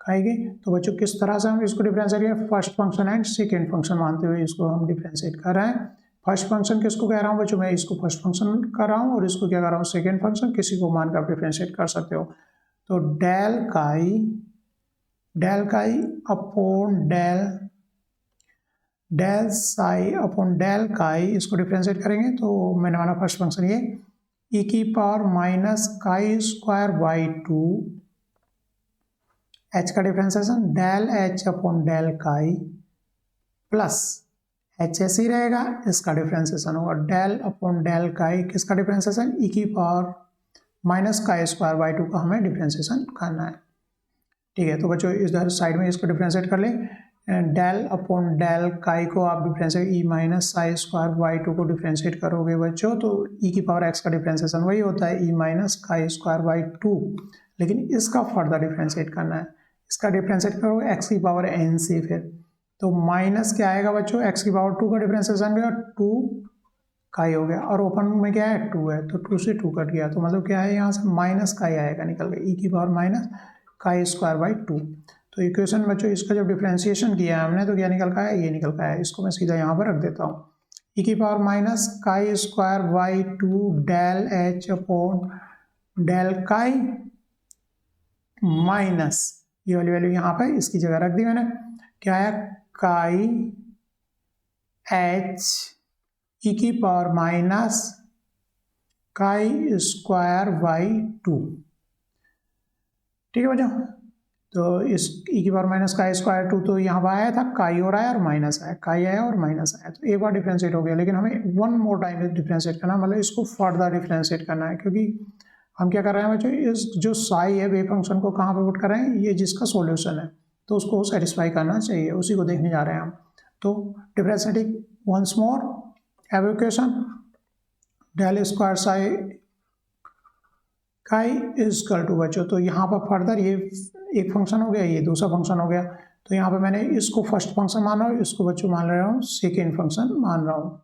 आएगी। तो बच्चों किस तरह से हम इसको डिफरेंशिएट करें, first function and second function मानते हुए इसको हम डिफरेंशिएट कर रहे हैं। फर्स्ट फंक्शन किसको कह रहा हूँ बच्चों, मैं इसको फर्स्ट फंक्शन कर रहा हूँ और इसको क्या कर रहा हूँ, सेकेंड फंक्शन। किसी को मान कर आप डिफ्रेंशिएट कर सकते हो। तो del chi upon del psi upon del chi, इसको डिफ्रेंशिएट करेंगे तो मैंने माना फर्स्ट फंक्शन ये ई की power minus chi square by 2, h का differentiation del H upon del chi plus h ऐसे ही रहेगा, इसका डिफ्रेंशिएशन होगा डेल अपॉन डेल काई, किसका डिफ्रेंशिएशन ई की power minus chi square by 2 का हमें डिफ्रेंशिएशन करना है। ठीक है, तो बच्चों इधर साइड में इसको डिफ्रेंशिएट कर लें। डेल अपॉन डेल काई को आप differentiate E minus psi square by 2 को डिफ्रेंशिएट करोगे बच्चों तो ई की पावर एक्स का डिफ्रेंशिएशन वही होता है E minus chi square by 2, लेकिन इसका फर्दर डिफ्रेंशिएट करना है। इसका डिफ्रेंशिएट करोगे एक्स की पावर एन से, फिर तो माइनस क्या आएगा बच्चों, एक्स की पावर 2 का डिफ्रेंशिएशन गया 2 काई हो गया, और ओपन में क्या है 2 है, तो 2 से 2 कट गया, तो मतलब क्या है यहाँ से माइनस काई आएगा निकल गया, ई की power minus chi square by 2। तो इक्वेशन बच्चों इसका जब डिफ्रेंशिएशन किया हमने तो क्या निकल का है, ये निकल का है। इसको मैं सीधा यहाँ पर रख देता हूँ, ई की power minus chi square by 2 del H upon del chi minus ये वाली वैल्यू यहाँ पे इसकी जगह रख दी मैंने, क्या है काई एच ई की power minus chi square by 2। ठीक है बच्चों, तो इस ई की पावर माइनस काई स्क्वायर 2 तो यहाँ पर आया था, काई और आया और माइनस आया, काई आया और माइनस आया, तो एक बार डिफ्रेंशिएट हो गया, लेकिन हमें वन मोर टाइम डिफ्रेंशिएट करना, मतलब इसको फर्दर डिफ्रेंशिएट करना है, क्योंकि हम क्या कर रहे हैं बच्चों, इस जो साई है वेव फंक्शन को कहाँ पे पुट कर रहे हैं, ये जिसका सॉल्यूशन है तो उसको सेटिस्फाई करना चाहिए, उसी को देखने जा रहे हैं हम। तो differentiating once more equation del square psi chi is equal to बच्चों, तो यहाँ पर फर्दर ये एक फंक्शन हो गया, ये दूसरा फंक्शन हो गया, तो यहाँ पे मैंने इसको फर्स्ट फंक्शन मान रहा हूँ, इसको बच्चों मान रहा हूँ सेकेंड फंक्शन मान रहा हूँ।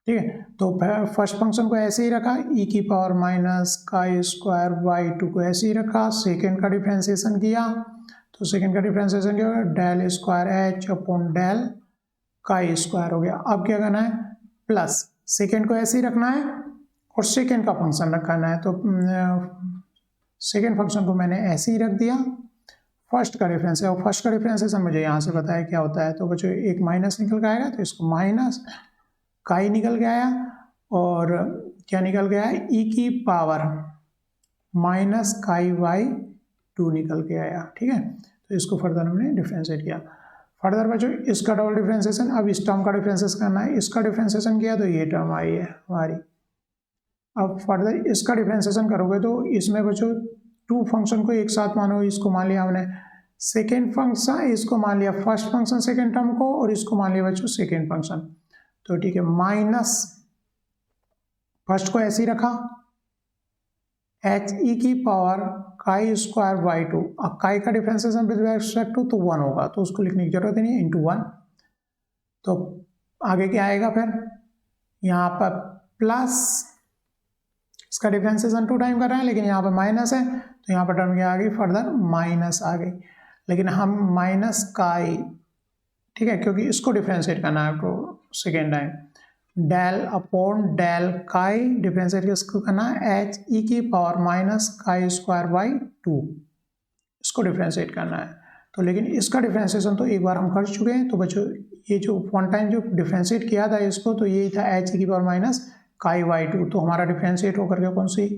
ठीक है, तो फर्स्ट फंक्शन को ऐसे ही रखा, ई की power minus chi square by 2 को ऐसे ही रखा, सेकेंड का डिफ्रेंशिएशन किया, तो सेकेंड का डिफ्रेंशिएशन क्या होगा, del square H upon del chi square हो गया। अब क्या करना है, प्लस सेकेंड को ऐसे ही रखना है और सेकेंड का फंक्शन रखना है, तो सेकेंड फंक्शन को मैंने ऐसे ही रख दिया, फर्स्ट का डिफरेंस है और फर्स्ट का डिफरेंशिएशन मुझे यहाँ से पता है क्या होता है, तो बच्चों एक माइनस निकल के आएगा, तो इसको माइनस काई निकल के आया और क्या निकल गया है, ई की पावर माइनस काई बाई 2 निकल के आया। ठीक है, तो इसको फर्दर हमने डिफ्रेंशिएट किया। फर्दर बच्चों इसका डबल डिफ्रेंशिएशन, अब इस टर्म का डिफ्रेंशिएशन करना है, इसका डिफ्रेंशिएशन किया तो ये टर्म आई है हमारी। अब फर्दर इसका डिफ्रेंशिएशन करोगे तो इसमें बच्चों 2 फंक्शन को एक साथ मानो, इसको मान लिया हमने सेकेंड फंक्शन, इसको मान लिया फर्स्ट फंक्शन सेकेंड टर्म को, और इसको मान लिया बच्चों सेकेंड फंक्शन। तो ठीक है, माइनस फर्स्ट को ऐसे ही रखा, एच ई की पावर काई स्क्वायर बाई 2, अब काई का डिफ्रेंशिएशन विद रिस्पेक्ट टू तो 1 होगा, तो उसको लिखने की जरूरत ही नहीं है, इंटू 1। तो आगे क्या आएगा फिर, यहाँ पर प्लस, इसका डिफ्रेंशिएशन 2 टाइम कर रहे हैं लेकिन यहाँ पर माइनस है, तो यहाँ पर टर्म क्या आ गई, फर्दर माइनस आ गई, लेकिन हम माइनस काई, ठीक है, क्योंकि इसको डिफ्रेंशिएट करना है आपको second time, del upon del chi differentiate किसको करना है, एच ई की power minus chi square by 2, इसको डिफ्रेंशिएट करना है। तो लेकिन इसका डिफ्रेंशिएशन तो एक बार हम कर चुके हैं, तो बच्चों ये जो वन टाइम जो डिफ्रेंशिएट किया था इसको, तो यही था एच ई की पावर माइनस काई बाई 2, तो हमारा डिफ्रेंशिएट होकर के कौन सी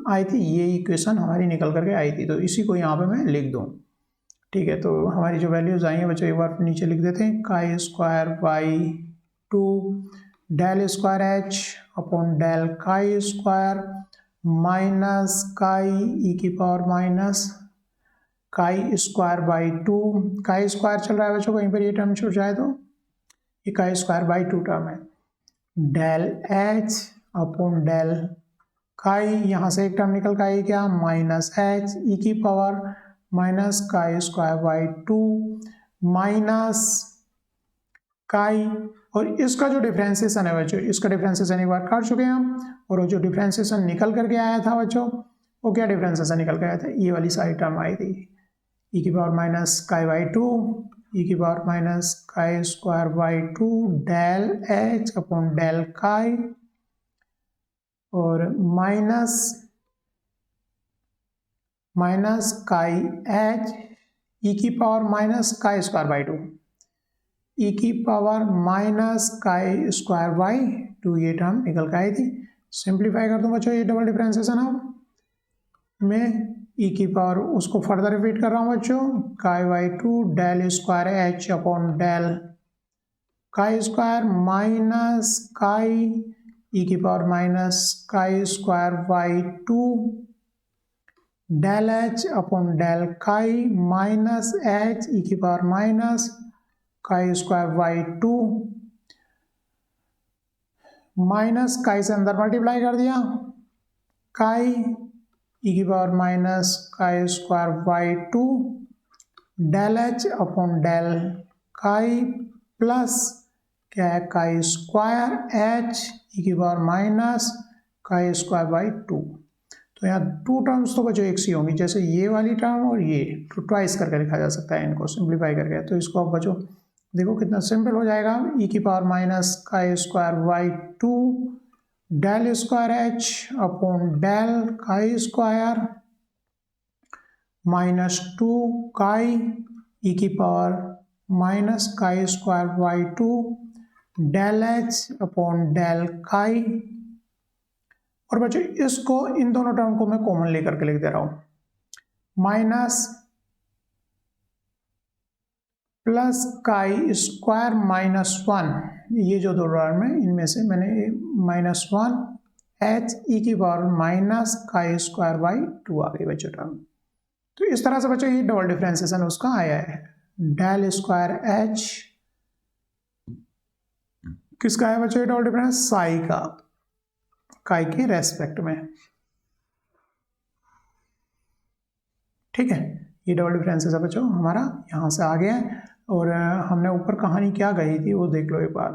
आई थी, ये इक्वेशन हमारी निकल करके आई थी, तो इसी को यहाँ पे मैं लिख दूँ। ठीक है, तो हमारी जो वैल्यूज आई हैं बच्चों एक बार नीचे लिख देते हैं, chi square by 2 del square H upon del chi square minus chi e की power minus chi square by 2, chi square चल रहा है बच्चों, कहीं पर ये टर्म छूट जाए तो ये काई स्क्वायर बाई 2 टर्म है, डेल एच अपॉन डेल काई, यहाँ से एक टर्म निकल का आई क्या, माइनस एच ई की power minus chi square by 2 minus काई, और इसका जो डिफ्रेंशिएशन है बच्चों, इसका डिफ्रेंशिएशन एक बार कर चुके हैं हम, और वो जो डिफ्रेंशिएशन निकल करके आया था बच्चों, वो क्या डिफ्रेंशिएशन निकल के आया था, ये वाली सारी टर्म आई थी, ई की power minus chi by 2 e की power minus chi square by 2 del H upon del chi और माइनस काई एच ई की power minus chi square by 2 e की power minus chi square by 2 ये term निकल के आई थी। Simplify कर दूं बच्चों ये डबल डिफरेंशिएशन अब मैं ई की पावर उसको फर्दर रिपीट कर रहा हूँ बच्चों chi by 2 del square H upon del chi square minus chi e की power minus chi square by 2 del H upon del chi minus H e की power minus chi square by 2 minus chi से अंदर multiply कर दिया chi e की power minus chi square by 2 del H upon del chi plus क्या है chi square H e की power minus chi square by 2। तो यहाँ टू टर्म्स तो बच्चों एक सी होंगी जैसे ये वाली टर्म और ये तो ट्वाइस करके लिखा जा सकता है इनको सिंप्लीफाई करके। तो इसको अब बच्चों देखो कितना सिंपल हो जाएगा ई की power minus chi square by 2 del square H upon del chi square minus 2 chi e की power minus chi square by 2 del H upon del chi और बच्चों इसको इन दोनों टर्म को मैं कॉमन लेकर के लिख दे रहा हूं minus plus chi square minus 1 ये जो दो टर्म है इनमें से मैंने माइनस 1 एच ई की power minus chi square by 2 आ गई बच्चों टर्म। तो इस तरह से बच्चों ये डबल डिफरेंशिएशन उसका आया है डेल स्क्वायर एच किसका है बच्चों ये डबल डिफरेंस साई का काई के रेस्पेक्ट में। ठीक है ये डबल डिफरेंसेस है बच्चों हमारा यहाँ से आ गया है। और हमने ऊपर कहानी क्या गई थी वो देख लो एक बार।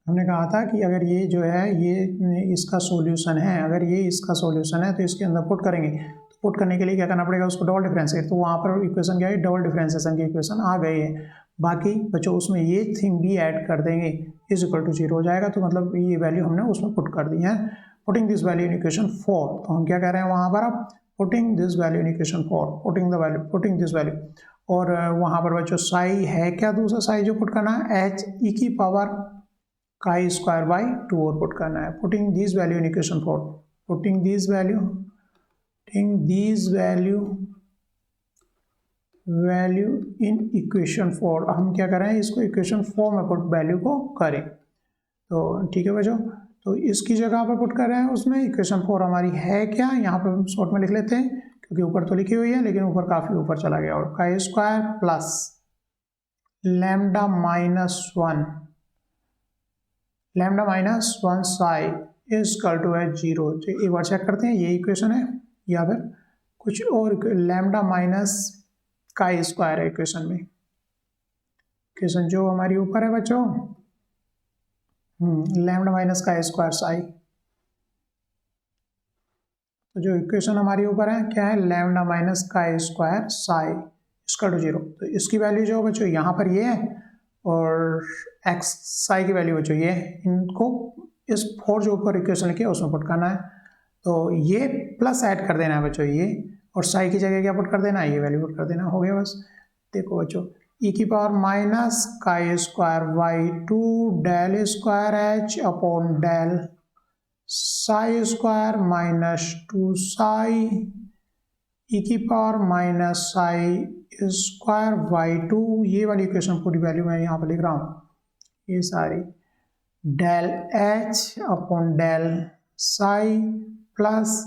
हमने कहा था कि अगर ये जो है ये इसका सॉल्यूशन है अगर ये इसका सॉल्यूशन है तो इसके अंदर पुट करेंगे तो पुट करने के लिए क्या करना पड़ेगा उसको डबल डिफरेंशिएट। तो वहाँ पर इक्वेशन क्या है डबल डिफरेंशिएशन की इक्वेशन आ गई है। बाकी बच्चों उसमें ये थिंग भी ऐड कर देंगे इज इक्वल टू 0 हो जाएगा। तो मतलब ये वैल्यू हमने उसमें पुट कर दी है putting this value in equation 4। तो हम क्या कह रहे हैं वहाँ पर अब putting this value in equation 4 putting this value. और वहाँ पर बच्चों साई है क्या दूसरा साई जो पुट करना है एच ई की पावर काई स्क्वायर बाई 2 और पुट करना है putting this value in equation 4 putting this value in equation 4। हम क्या करें इसको इक्वेशन 4 में पुट वैल्यू को करें। तो ठीक है बच्चों तो इसकी जगह पर पुट कर रहे हैं उसमें इक्वेशन 4 हमारी है क्या यहाँ पर हम शॉर्ट में लिख लेते हैं क्योंकि ऊपर तो लिखी हुई है लेकिन ऊपर काफ़ी ऊपर चला गया। और chi square plus lambda minus 1 psi is equal to है 0। तो एक बार चेक करते हैं ये इक्वेशन है या फिर कुछ और लैम्डा माइनस काई स्क्वायर है इक्वेशन में इक्वेशन जो हमारी ऊपर है बच्चों lambda minus chi square psi. तो जो इक्वेशन हमारी ऊपर है क्या है lambda minus chi square psi equal to 0। तो इसकी वैल्यू जो बच्चों यहाँ पर ये है और एक्स साई की वैल्यू बच्चों ये है। इनको इस 4 जो ऊपर इक्वेशन लिखी है उसमें पुट करना है। तो ये प्लस ऐड कर देना है बच्चों ये और साई की जगह क्या पुट कर देना है ये वैल्यू पुट कर देना हो गया बस। देखो बच्चों ई की power minus chi square by 2 del square H upon del psi square minus 2 psi e की power minus psi square by 2 ये वाली इक्वेशन पूरी वैल्यू मैं यहाँ पर लिख रहा हूँ ये सारी del H upon del psi plus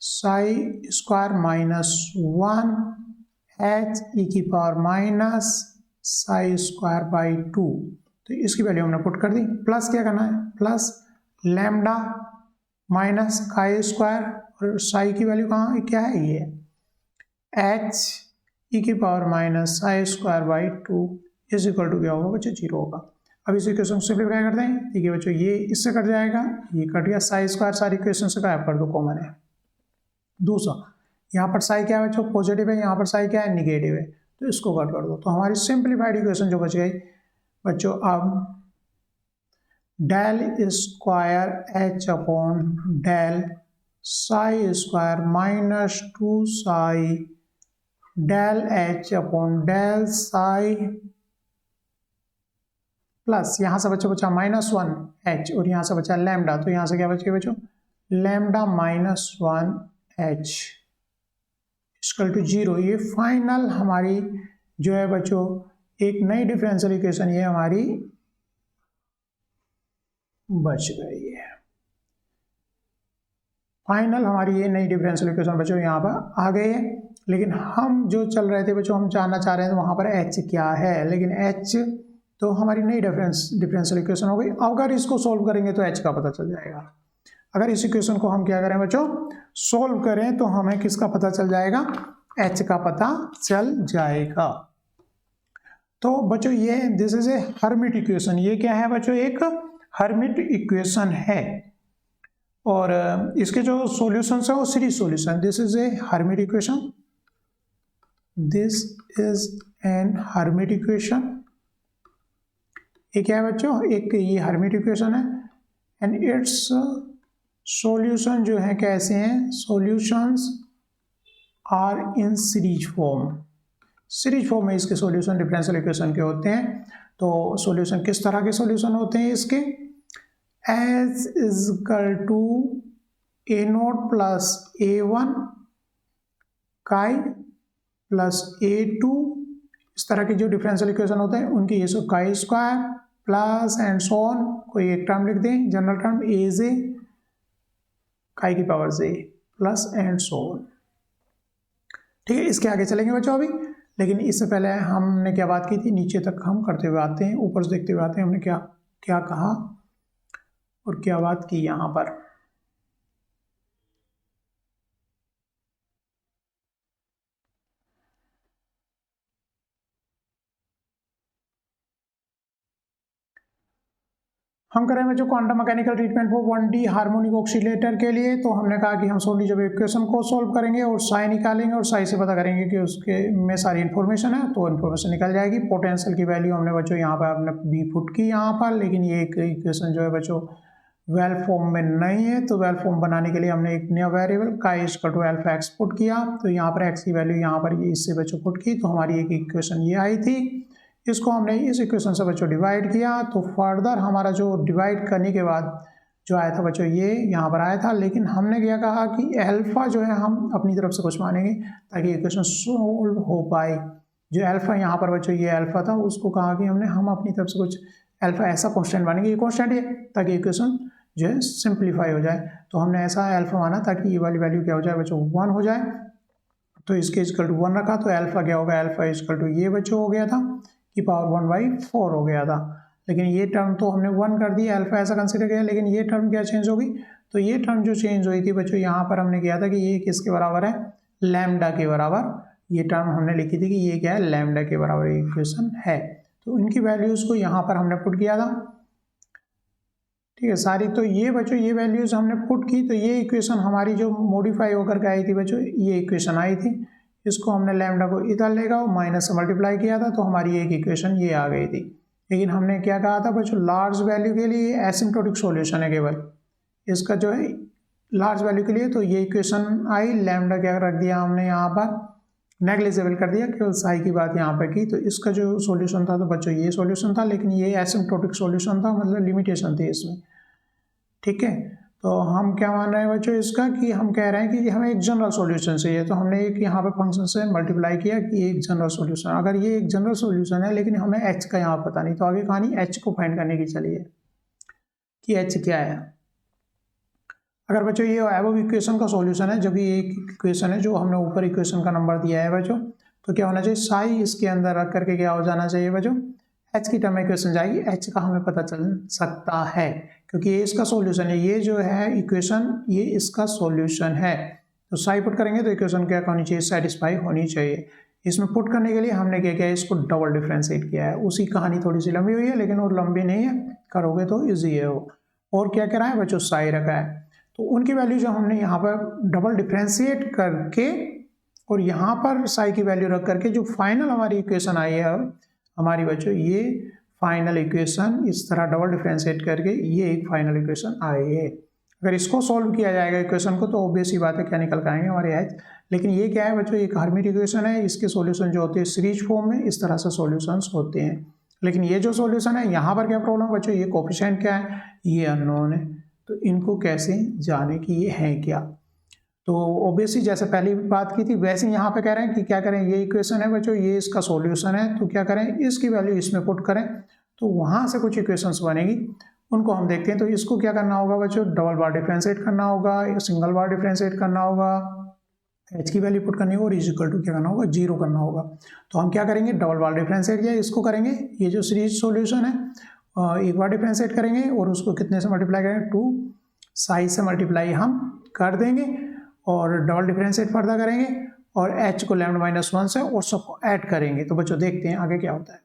psi square minus 1 h e की power minus psi square by 2। तो इसकी वैल्यू हमने पुट कर दी प्लस क्या करना है plus lambda minus chi square और साई की वैल्यू कहाँ क्या है ये एच ई की power minus psi square by 2 is equal to क्या होगा बच्चों 0 होगा। अब इस इक्वेशन को सिंप्लीफाई करते हैं ठीक है बच्चों ये इससे कट जाएगा ये कट गया साई स्क्वायर सारी इक्वेशन से गायब कर दो कॉमन है। दूसरा यहाँ पर साई क्या है बच्चों पॉजिटिव है यहाँ पर साई क्या है निगेटिव है तो इसको कट कर दो, तो हमारी सिंप्लीफाइड इक्वेशन जो बच गई बच्चों, अब del square H upon del psi square minus 2 psi del H upon del psi plus यहाँ से बच्चों बचा -1 एच और यहाँ से बचा लैम्डा, तो यहाँ से क्या बच गया बच्चों, लैम्डा -1 एच इक्वल टू 0। ये फाइनल हमारी जो है बच्चों एक नई डिफरेंशियल इक्वेशन ये हमारी बच गई है। फाइनल हमारी ये नई डिफरेंशियल इक्वेशन बच्चों यहाँ पर आ गई है। लेकिन हम जो चल रहे थे बच्चों, हम जानना चाह रहे हैं तो वहाँ पर एच क्या है, लेकिन एच तो हमारी नई डिफरेंशियल इक्वेशन हो गई। अगर इसको सोल्व करेंगे तो एच का पता चल जाएगा। अगर इस इक्वेशन को हम क्या करें बच्चों, सोल्व करें तो हमें किसका पता चल जाएगा, एच का पता चल जाएगा। तो बच्चों ये this is a Hermite equation. ये क्या है बच्चों, एक हर्मिट इक्वेशन है और इसके जो सॉल्यूशन है वो series solution. This is a Hermite equation, this is an Hermite equation. ये क्या है बच्चों, एक ये हर्मिट इक्वेशन है एंड इट्स सॉल्यूशन जो है कैसे हैं, solutions are in series form. Series form में इसके सॉल्यूशन डिफरेंशियल इक्वेशन के होते हैं। तो सॉल्यूशन किस तरह के सॉल्यूशन होते हैं इसके, H is equal to a naught plus A1 chi plus A2, इस तरह की जो डिफरेंशियल इक्वेशन होते हैं उनकी ये सब काई square plus and so on, कोई एक टर्म लिख दें जनरल टर्म ए जे काई की power J plus and so on. ठीक है, इसके आगे चलेंगे बच्चों अभी, लेकिन इससे पहले हमने क्या बात की थी, नीचे तक हम करते हुए आते हैं, ऊपर से देखते हुए आते हैं हमने क्या क्या कहा और क्या बात की यहाँ पर। हम करें बच्चों quantum mechanical treatment for 1D harmonic oscillator के लिए। तो हमने कहा कि हम सोल्व जब इक्वेशन को सोल्व करेंगे और साई निकालेंगे और साई से पता करेंगे कि उसके में सारी इन्फॉर्मेशन है, तो इन्फॉर्मेशन निकल जाएगी। पोटेंशियल की वैल्यू हमने बच्चों यहाँ पर हमने बी पुट की यहाँ पर, लेकिन ये इक्वेशन जो है बच्चों वेल फॉर्म में नहीं है, तो वेल फॉर्म बनाने के लिए हमने एक नया variable chi equal to alpha x put किया। तो यहाँ पर एक्स की वैल्यू यहाँ पर ये इससे बच्चों पुट की, तो हमारी एक इक्वेशन ये आई थी। इसको हमने इस इक्वेशन से बच्चों डिवाइड किया, तो फर्दर हमारा जो डिवाइड करने के बाद जो आया था बच्चों ये यहाँ पर आया था। लेकिन हमने क्या कहा कि अल्फा जो है हम अपनी तरफ से कुछ मानेंगे ताकि इक्वेशन सोल्व हो पाए। जो अल्फा यहाँ पर बच्चों ये अल्फा था, उसको कहा कि हम अपनी तरफ से कुछ अल्फा ऐसा कॉन्स्टेंट मानेंगे, ये कॉन्स्टेंट है ताकि इक्वेशन जो है सिंप्लीफाई हो जाए। तो हमने ऐसा अल्फा माना ताकि ये वाली वैल्यू क्या हो जाए बच्चों 1 हो जाए। तो इसके इक्वल टू 1 रखा, तो अल्फा क्या होगा, अल्फा इक्वल टू ये बच्चों हो गया था की पावर 1/4 हो गया था। लेकिन ये टर्म तो हमने 1 कर दिया, अल्फा ऐसा कंसिडर किया, लेकिन ये टर्म क्या चेंज होगी, तो ये टर्म जो चेंज हुई थी बच्चों यहाँ पर हमने किया था कि ये किसके बराबर है, लैम्डा के बराबर। ये टर्म हमने लिखी थी कि ये क्या है, लैम्डा के बराबर इक्वेशन है। तो इनकी वैल्यूज को यहाँ पर हमने पुट किया था। ठीक है सारी, तो ये बच्चों ये वैल्यूज हमने पुट की, तो ये इक्वेशन हमारी जो मॉडिफाई होकर के आई थी बच्चों, ये इक्वेशन आई थी। इसको हमने लैम्डा को इधर लेगा और माइनस से मल्टीप्लाई किया था, तो हमारी एक इक्वेशन ये आ गई थी। लेकिन हमने क्या कहा था बच्चों, लार्ज वैल्यू के लिए एसिम्प्टोटिक सॉल्यूशन है केवल इसका जो है लार्ज वैल्यू के लिए। तो ये इक्वेशन आई, लैम्डा क्या रख दिया हमने यहाँ पर, नेग्लिजिबल कर दिया, केवल साई की बात यहाँ पर की। तो इसका जो सॉल्यूशन था तो बच्चों ये सॉल्यूशन था, लेकिन ये एसिम्प्टोटिक सॉल्यूशन था, मतलब लिमिटेशन थी इसमें। ठीक है, तो हम क्या मान रहे हैं बच्चों इसका, कि हम कह रहे हैं कि हमें एक जनरल सॉल्यूशन चाहिए। तो हमने एक यहाँ पे फंक्शन से मल्टीप्लाई किया कि एक जनरल सॉल्यूशन, अगर ये एक जनरल सॉल्यूशन है लेकिन हमें एच का यहाँ पता नहीं, तो आगे कहानी एच को फाइंड करने की चलिए कि एच क्या है। अगर बच्चों ये एबव इक्वेशन का सॉल्यूशन है, जो कि एक इक्वेशन है जो हमने ऊपर इक्वेशन का नंबर दिया है बच्चों, तो क्या होना चाहिए, साई इसके अंदर रख करके क्या हो जाना चाहिए बच्चों, एच की टर्म में इक्वेशन जाएगी, एच का हमें पता चल सकता है क्योंकि ये इसका सॉल्यूशन है। ये जो है इक्वेशन ये इसका सॉल्यूशन है, तो साई पुट करेंगे तो इक्वेशन क्या होनी चाहिए, सेटिस्फाई होनी चाहिए। इसमें पुट करने के लिए हमने क्या किया है, इसको डबल डिफ्रेंशिएट किया है। उसी कहानी थोड़ी सी लंबी हुई है, लेकिन वो लंबी नहीं है, करोगे तो ईजी है वो। और क्या करा है बच्चों, साई रखा है। तो उनकी वैल्यू जो हमने यहाँ पर डबल डिफ्रेंशिएट करके और यहाँ पर साई की वैल्यू रख करके जो फाइनल हमारी इक्वेशन आई है हमारी बच्चों, ये फाइनल इक्वेशन इस तरह डबल डिफरेंशिएट करके ये एक फाइनल इक्वेशन आई है। अगर इसको सॉल्व किया जाएगा इक्वेशन को तो ऑब्वियस ही बात है क्या निकल के आएंगे हमारे एच। लेकिन ये क्या है बच्चों, एक हर्मिट इक्वेशन है, इसके सॉल्यूशन जो होते हैं सीरीज फॉर्म में इस तरह से सॉल्यूशंस होते हैं। लेकिन ये जो सॉल्यूशन है यहाँ पर क्या प्रॉब्लम बच्चों, ये कोफिशिएंट क्या है, ये अननोन है, तो इनको कैसे जाने कि ये है क्या। तो ऑब्वियसली जैसे पहली बात की थी वैसे यहाँ पे कह रहे हैं कि क्या करें, ये इक्वेशन है बच्चों, ये इसका सॉल्यूशन है, तो क्या करें इसकी वैल्यू इसमें पुट करें तो वहाँ से कुछ इक्वेशंस बनेगी, उनको हम देखते हैं। तो इसको क्या करना होगा बच्चों, डबल बार डिफरेंशिएट करना होगा, सिंगल बार डिफरेंशिएट करना होगा, एच की वैल्यू पुट करनी होगी और इज इक्वल टू क्या करना होगा, जीरो करना होगा। तो हम क्या करेंगे, डबल बार डिफरेंशिएट किया इसको करेंगे, ये जो सीरीज सॉल्यूशन है एक बार डिफरेंशिएट करेंगे और उसको कितने से मल्टीप्लाई करेंगे, 2 साई से मल्टीप्लाई हम कर देंगे और डबल डिफरेंशिएट फर्दर करेंगे और एच को λ-1 से और सबको ऐड करेंगे। तो बच्चों देखते हैं आगे क्या होता है।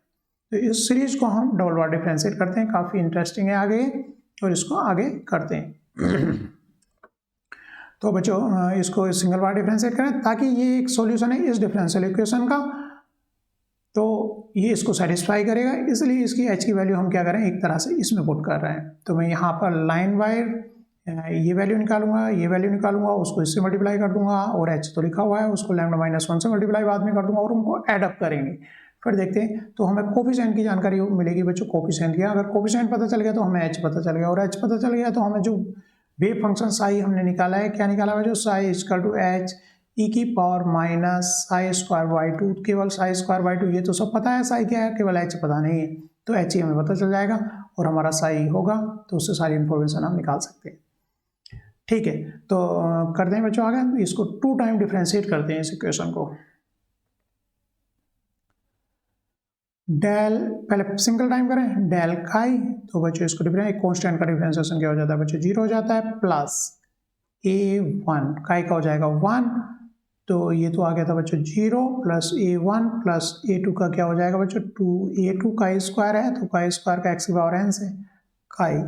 तो इस सीरीज को हम डबल बार डिफरेंशिएट करते हैं, काफ़ी इंटरेस्टिंग है आगे, और इसको आगे करते हैं। तो बच्चों इसको सिंगल बार डिफरेंशिएट करें ताकि ये एक सॉल्यूशन है इस डिफरेंशियल इक्वेशन का, तो ये इसको सेटिस्फाई करेगा, इसलिए इसकी एच की वैल्यू हम क्या करें, एक तरह से इसमें पुट कर रहे हैं। तो मैं यहाँ पर लाइन वाइज ये वैल्यू निकालूंगा, ये वैल्यू निकालूंगा, उसको इससे मल्टीप्लाई कर दूंगा और एच तो लिखा हुआ है उसको λ-1 से मल्टीप्लाई बाद में कर दूंगा और उनको एडअप करेंगे। फिर देखते हैं तो हमें कोफिशिएंट की जानकारी मिलेगी बच्चों, कोफिशिएंट की, अगर कोफिशिएंट पता चल गया तो हमें एच पता चल गया, और एच पता चल गया तो हमें जो वेव फंक्शन साई हमने निकाला है, क्या निकाला है जो psi equal to h e की power minus psi square by 2, केवल साई स्क्वायर बाई 2 ये तो सब पता है, साई क्या है, केवल एच पता नहीं है, तो एच ही हमें पता चल जाएगा और हमारा साई होगा, तो उससे सारी इन्फॉर्मेशन हम निकाल सकते हैं। ठीक है, तो करते हैं बच्चों आगे, इसको 2 टाइम डिफरेंशिएट करते हैं इस इक्वेशन को। डेल पहले सिंगल टाइम करें, डेल काई, तो बच्चों इसको डिफरेंस कांस्टेंट का डिफरेंशिएशन क्या हो जाता है बच्चों, 0 हो जाता है, प्लस a1 काई का हो जाएगा 1, तो ये तो आ गया था बच्चों 0 प्लस a1 प्लस a2 का क्या हो जाएगा बच्चों 2, a2 काई स्क्वायर है तो काई स्क्वायर का x की पावर n से काई,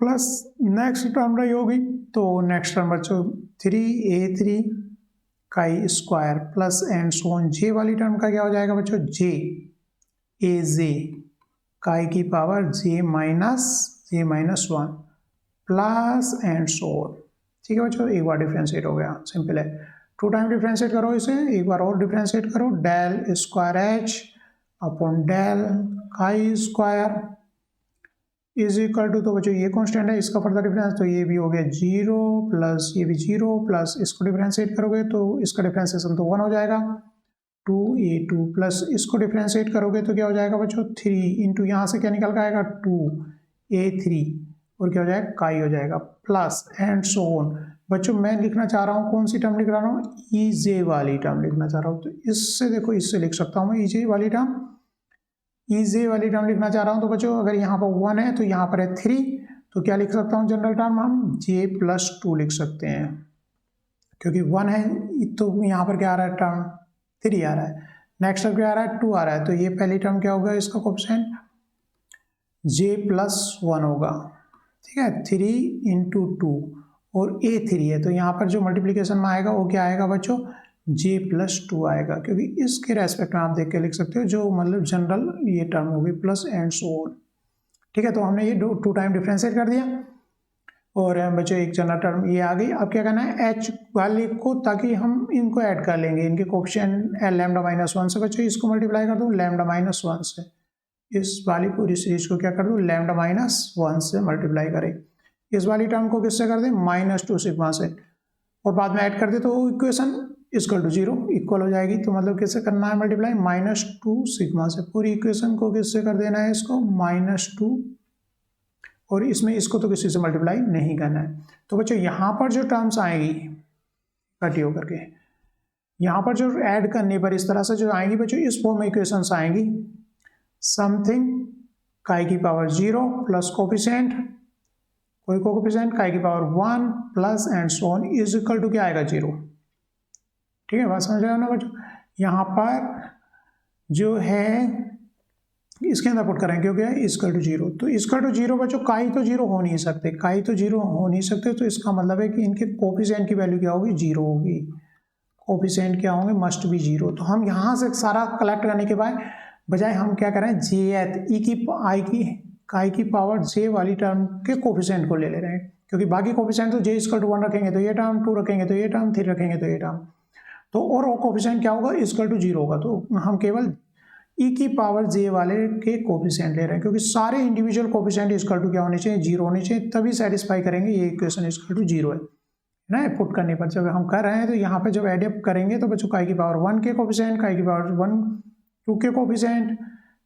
प्लस नेक्स्ट टर्म रही होगी, तो नेक्स्ट टर्म बच्चों 3a3 chi square plus and so on, j वाली टर्म का क्या हो जाएगा बच्चों j az काई की power j minus 1 plus and so on. ठीक है बच्चों, एक बार डिफरेंशिएट हो गया, सिंपल है। 2 टाइम डिफरेंशिएट करो इसे, एक बार और डिफरेंशिएट करो, del square H upon del chi square is equal to, तो बच्चों ये कांस्टेंट है, इसका फर्दर डिफरेंस तो ये भी हो गया 0 प्लस ये भी 0 प्लस इसको डिफरेंशिएट करोगे तो इसका डिफरेंशिएशन तो 1 हो जाएगा, 2a2 प्लस इसको डिफरेंशिएट करोगे तो क्या हो जाएगा बच्चों 3 इंटू यहाँ से क्या निकल कर आएगा 2a3 और क्या हो जाएगा काई हो जाएगा, प्लस एंड सो ऑन। बच्चों मैं लिखना चाह रहा हूँ, कौन सी टर्म लिख रहा हूँ, ईजे वाली टर्म लिखना चाह रहा हूँ, तो इससे देखो इससे लिख सकता हूँ मैं ईजे वाली टर्म, ईजे वाली टर्म लिखना चाह रहा हूँ। तो बच्चों अगर यहाँ पर 1 है तो यहाँ पर है 3, तो क्या लिख सकता हूँ जनरल टर्म, हम j+2 लिख सकते हैं, क्योंकि 1 है तो यहाँ पर क्या आ रहा है टर्म 3 आ रहा है, नेक्स्ट टर्म क्या आ रहा है 2 आ रहा है, तो ये पहली टर्म क्या होगा इसका कोएफिशिएंट j+1 होगा, ठीक है, 3 इंटू 2 और a3 है तो यहाँ पर जो मल्टीप्लीकेशन में आएगा वो क्या आएगा बच्चों j+2 आएगा, क्योंकि इसके रेस्पेक्ट में आप देख के लिख सकते हो जो मतलब जनरल ये टर्म होगी प्लस एंड सो ऑन। ठीक है, तो हमने ये 2 टाइम डिफरेंशिएट कर दिया और बच्चों एक जनरल टर्म ये आ गई। अब क्या करना है h वाले को, ताकि हम इनको ऐड कर लेंगे, इनके कोएफिशिएंट λ-1 से बच्चों इसको मल्टीप्लाई कर दूँ λ-1 से, इस वाली पूरी सीरीज को क्या कर दूँ λ-1 से मल्टीप्लाई करें, इस वाली टर्म को किससे कर दें -2 सिग्मा से, और बाद में ऐड कर दे तो इक्वेशन इक्वल टू 0 इक्वल हो जाएगी। तो मतलब किससे करना है मल्टीप्लाई -2 सिग्मा से, पूरी इक्वेशन को किससे कर देना है इसको -2, और इसमें इसको तो किसी से मल्टीप्लाई नहीं करना है। तो बच्चों यहाँ पर जो टर्म्स आएंगी इकट्ठी होकर के, यहाँ पर जो ऐड करने पर इस तरह से जो आएंगी बच्चों इस फॉर्म में इक्वेशंस आएंगी, समथिंग काई की पावर 0 प्लस कोफिशिएंट कोई कोफिशिएंट काई की power 1 plus and so on is equal to क्या आएगा 0। ठीक है, बात समझ रहे हो ना बच्चों, यहाँ पर जो है इसके अंदर पुट करें क्योंकि है इक्वल टू 0, तो इक्वल टू 0 बच्चों काई तो 0 हो नहीं सकते, काई तो 0 हो नहीं सकते, तो इसका मतलब है कि इनके कोफिशिएंट की वैल्यू क्या होगी 0 होगी। कोफिशिएंट क्या होंगे, मस्ट बी जीरो। तो हम यहाँ से सारा कलेक्ट करने के बजाय हम क्या करें, जेथ आई की पावर जे वाली टर्म के कोफिशिएंट को ले रहे हैं, क्योंकि बाकी कोफिशिएंट तो जे इक्वल टू 1 रखेंगे तो ये टर्म, 2 रखेंगे तो ये टर्म, 3 रखेंगे तो ये टर्म, तो और वो कोफिशिएंट क्या होगा, इक्वल टू जीरो होगा। तो हम केवल ई की पावर जे वाले के कोफिशिएंट ले रहे हैं, क्योंकि सारे इंडिविजुअल कोफिशिएंट इक्वल टू क्या होने चाहिए, जीरो होने चाहिए, तभी सेटिस्फाई करेंगे ये इक्वेशन इक्वल टू जीरो है ना। पुट करने पर जब हम कर रहे हैं तो यहाँ पे जब एडअप करेंगे तो बच्चों काई की पावर 1 के कोफिशिएंट, काई की पावर 1 2 के कोफिशिएंट,